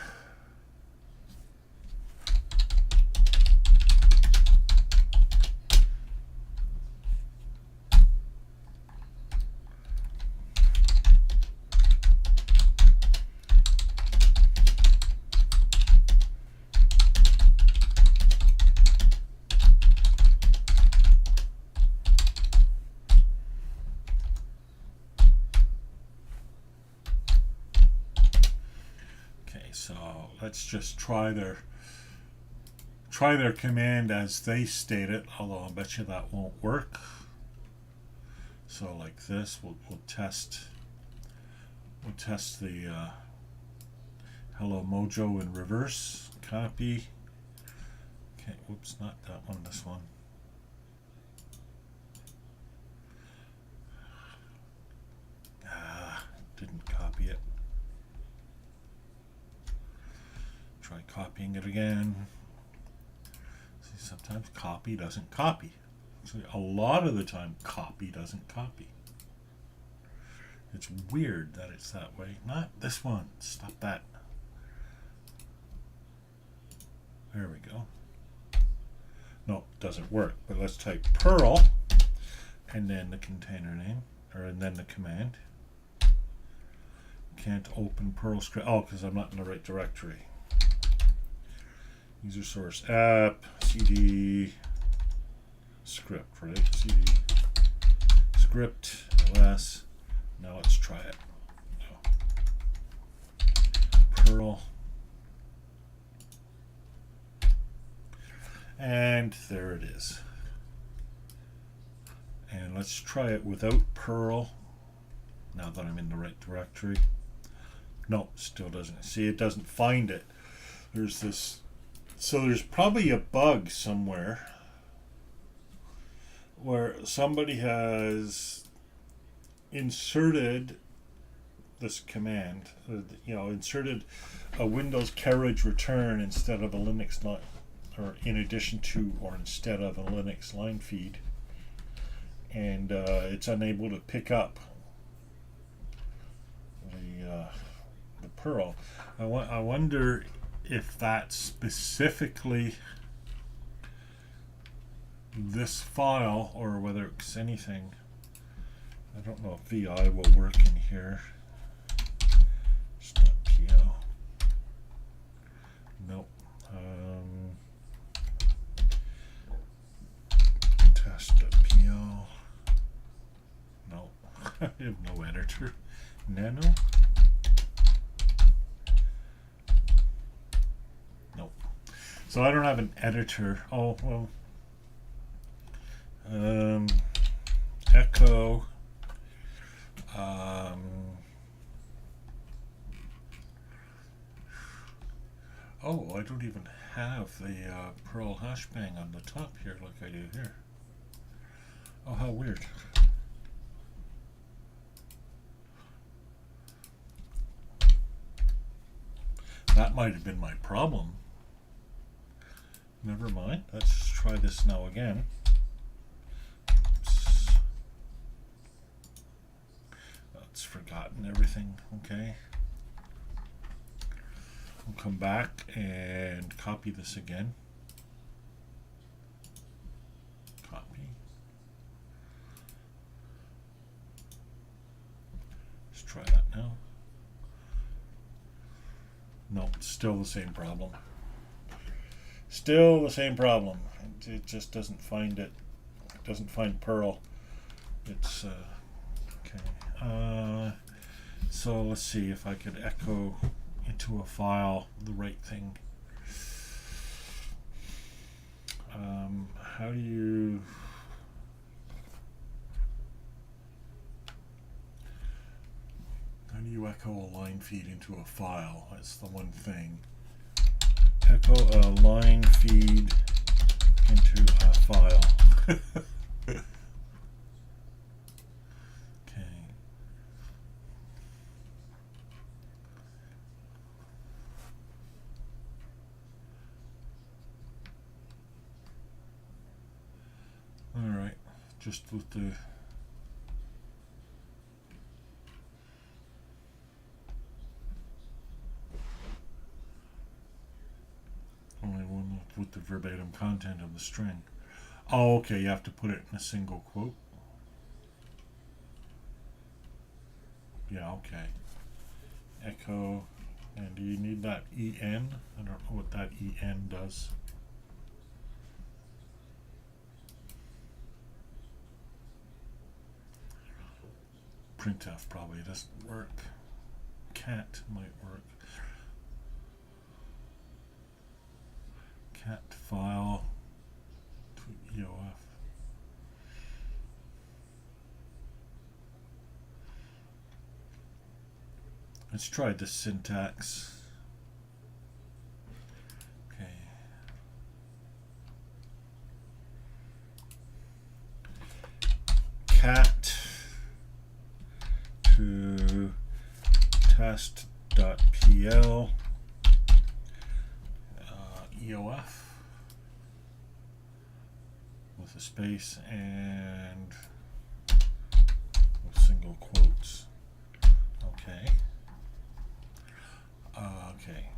So let's just try their command as they state it, although I'll bet you that won't work. So like this, we'll test the hello mojo in reverse. Copy. Okay, whoops, not that one, this one. Didn't copy it. Try copying it again. See, sometimes copy doesn't copy. Actually, a lot of the time, copy doesn't copy. It's weird that it's that way. Not this one. Stop that. There we go. No, it doesn't work. But let's type Perl and then the container name, and then the command. Can't open Perl script. Oh, because I'm not in the right directory. User source app, cd script, right? Cd script, ls. Now let's try it. Perl. And there it is. And let's try it without Perl. Now that I'm in the right directory. No, still doesn't. See, it doesn't find it. There's this. So there's probably a bug somewhere where somebody has inserted this command, inserted a Windows carriage return instead of a Linux line, or in addition to, or instead of a Linux line feed, and it's unable to pick up the Perl. I wonder if that's specifically this file or whether it's anything. I don't know if VI will work in here. It's not PL. Nope. Test.pl. No. I have no editor. Nano? Nope. So I don't have an editor. Oh, well. Echo. Oh, I don't even have the Perl hashbang on the top here like I do here. Oh, how weird. That might have been my problem. Never mind. Let's try this now again. Oops. It's forgotten everything. Okay. We'll come back and copy this again. Copy. Let's try that now. No, it's still the same problem. Still the same problem. It just doesn't find it. It doesn't find Perl. It's okay. So let's see if I could echo into a file the right thing. How do you echo a line feed into a file? That's the one thing. Echo a line feed into a file. Okay. All right, just with the only one with the verbatim content of the string. Oh, okay, you have to put it in a single quote. Yeah, okay. Echo, and do you need that EN? I don't know what that EN does. Printf probably doesn't work. Cat might work. Cat file to EOF. Let's try the syntax. Okay. Cat to test.pl EOF with a space and with single quotes. Okay. Okay.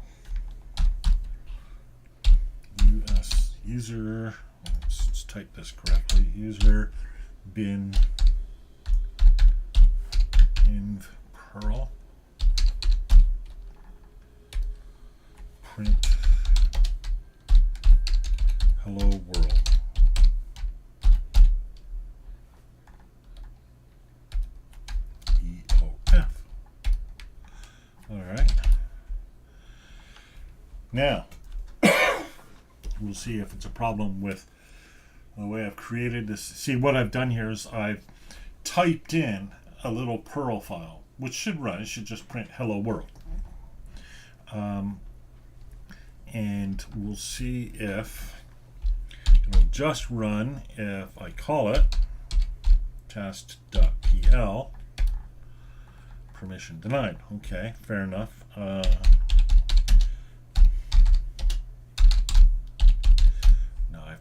US user. Let's type this correctly. User bin in Perl print hello world. EOF. All right. Now, we'll see if it's a problem with the way I've created this. See, what I've done here is I've typed in a little Perl file, which should run. It should just print hello world. And we'll see if it'll just run if I call it test.pl permission denied. Okay, fair enough.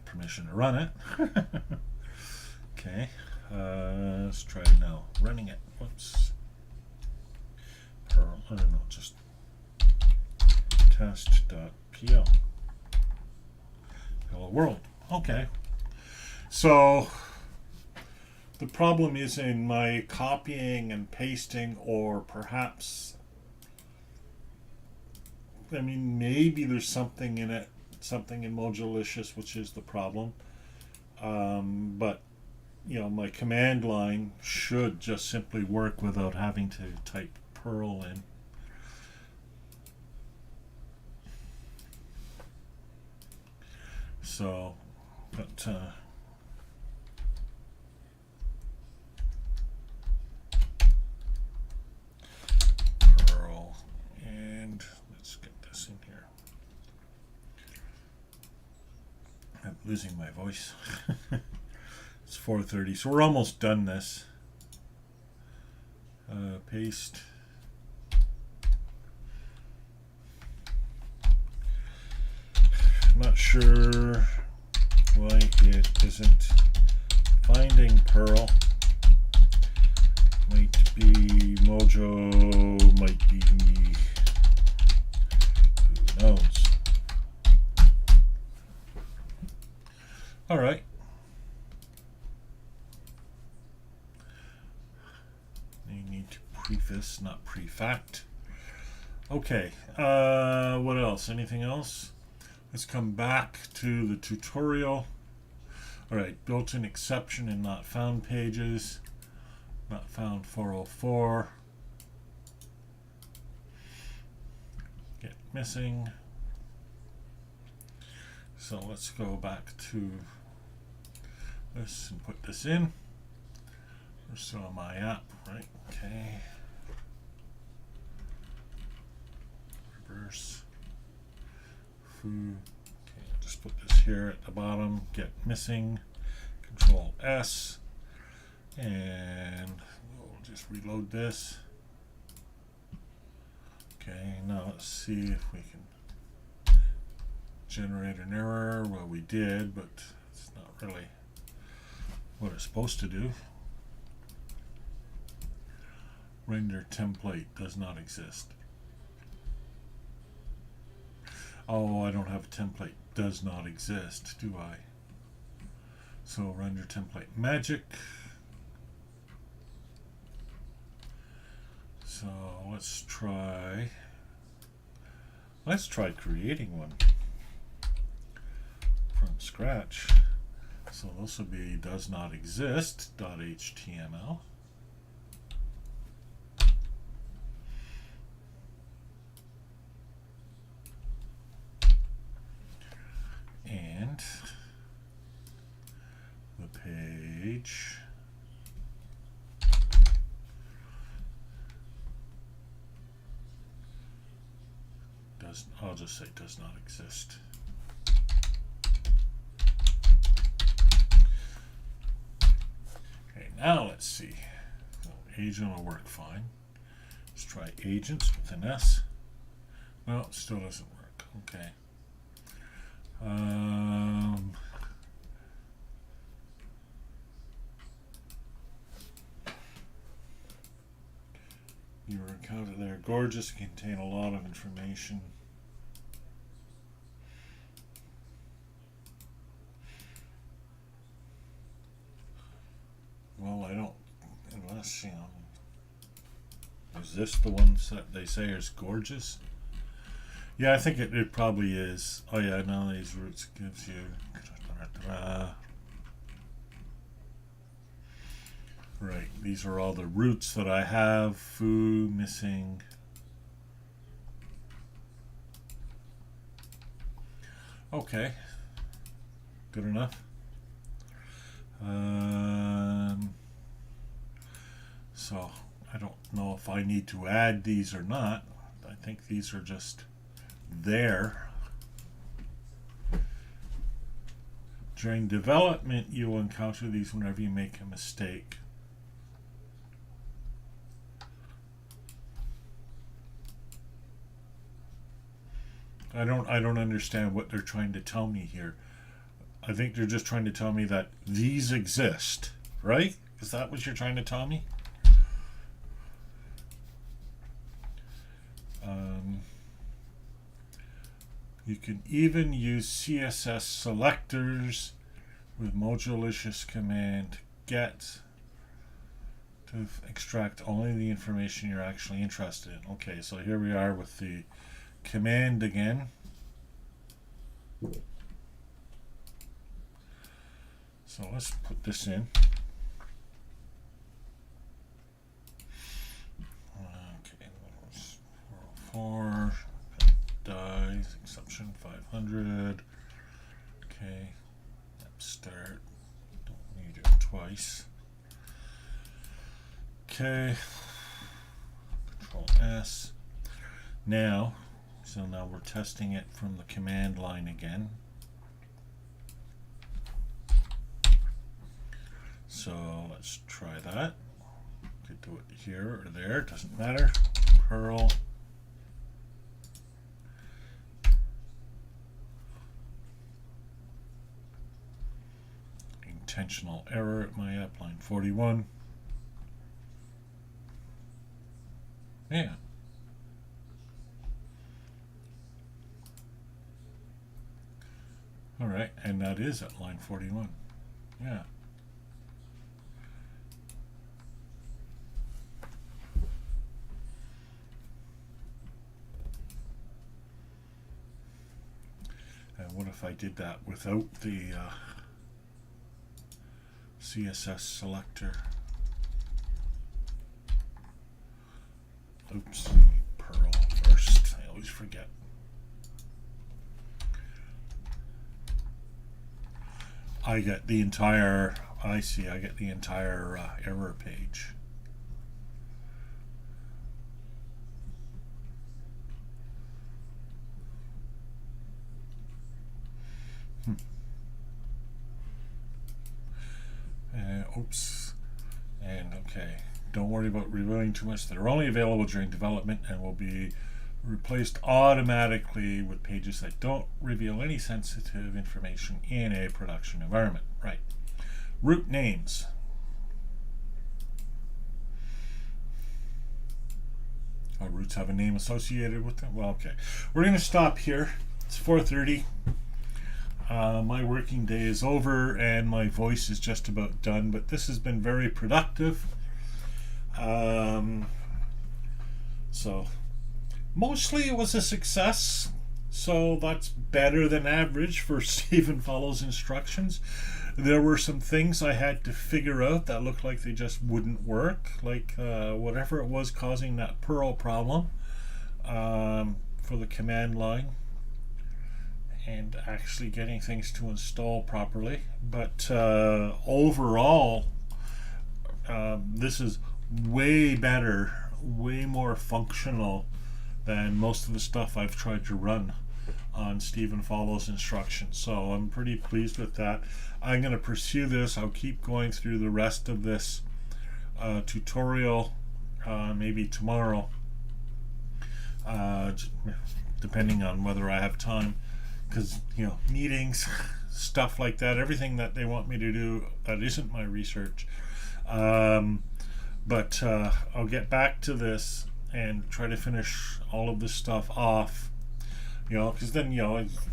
Permission to run it. Okay, let's try now running it. Whoops. Perl, I don't know, just test.pl. Hello world. Okay, so the problem is in my copying and pasting, or perhaps, I mean, maybe there's something in it, something in Mojolicious, which is the problem. But you know, my command line should just simply work without having to type Perl in. So, but Perl, and let's get this in here. I'm losing my voice. It's 4:30, so we're almost done this. Paste. Not sure why it isn't finding Perl. Might be Mojo, might be, who knows. All right. You need to preface, not prefact. Okay. What else? Anything else? Let's come back to the tutorial. All right. Built-in exception in not found pages. Not found 404. Get missing. So let's go back to this and put this in. We're still on my app, right? Okay. Reverse. Foo. Okay, just put this here at the bottom. Get missing. Control S. And we'll just reload this. Okay, now let's see if we can generate an error. Well, we did, but it's not really what it's supposed to do. Render template does not exist. Oh, I don't have a template. Does not exist, do I? So render template magic. So let's try creating one from scratch. So this will be does not exist .html. And the page does, I'll just say does not exist. Okay, now let's see. So agent will work fine. Let's try agents with an S. No, it still doesn't work. Okay. Your account there, gorgeous, contain a lot of information. let's see. Is this the ones that they say is gorgeous? Yeah, I think it probably is. Oh yeah, now these roots gives you. Right, these are all the roots that I have. Foo, missing. Okay, good enough. So I don't know if I need to add these or not. I think these are just there. During development, you will encounter these whenever you make a mistake. I don't understand what they're trying to tell me here. I think they're just trying to tell me that these exist, right? Is that what you're trying to tell me? You can even use CSS selectors with Mojolicious command get to extract only the information you're actually interested in. Okay, so here we are with the command again. So let's put this in. Okay, 404 dies, exception 500. Okay, let's start. Don't need it twice. Okay, Control S. Now, so now we're testing it from the command line again. So let's try that. Could do it here or there, doesn't matter. Perl. Intentional error at my app, line 41. Yeah. All right, and that is at line 41. Yeah. And what if I did that without the CSS selector? Oops, Perl first. I always forget. I get the entire, I get the entire error page. Oops. And okay, don't worry about reviewing too much. They're only available during development and will be replaced automatically with pages that don't reveal any sensitive information in a production environment. Right. Root names. Roots have a name associated with them. Well, okay. We're going to stop here. It's 4:30. My working day is over and my voice is just about done, but this has been very productive. So mostly it was a success, so that's better than average for Stephen Follows Instructions. There were some things I had to figure out that looked like they just wouldn't work, like whatever it was causing that Perl problem for the command line, and actually getting things to install properly. But overall, this is way better, way more functional than most of the stuff I've tried to run on Stephen Follows Instructions. So I'm pretty pleased with that. I'm going to pursue this. I'll keep going through the rest of this tutorial maybe tomorrow, depending on whether I have time, because meetings, stuff like that, everything that they want me to do that isn't my research. But I'll get back to this and try to finish all of this stuff off, because then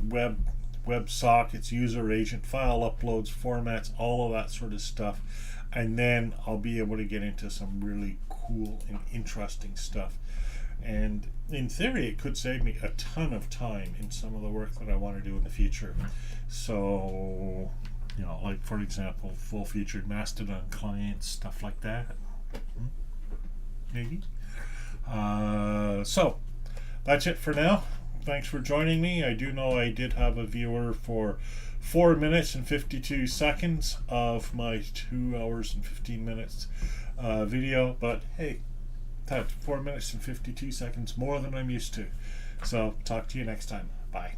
web sockets, user agent, file uploads, formats, all of that sort of stuff and then I'll be able to get into some really cool and interesting stuff. And in theory, it could save me a ton of time in some of the work that I want to do in the future. So, like for example, full-featured Mastodon clients, stuff like that. Maybe. So, that's it for now. Thanks for joining me. I do know I did have a viewer for 4 minutes and 52 seconds of my 2 hours and 15 minutes video, but hey, that's 4 minutes and 52 seconds more than I'm used to. So talk to you next time. Bye.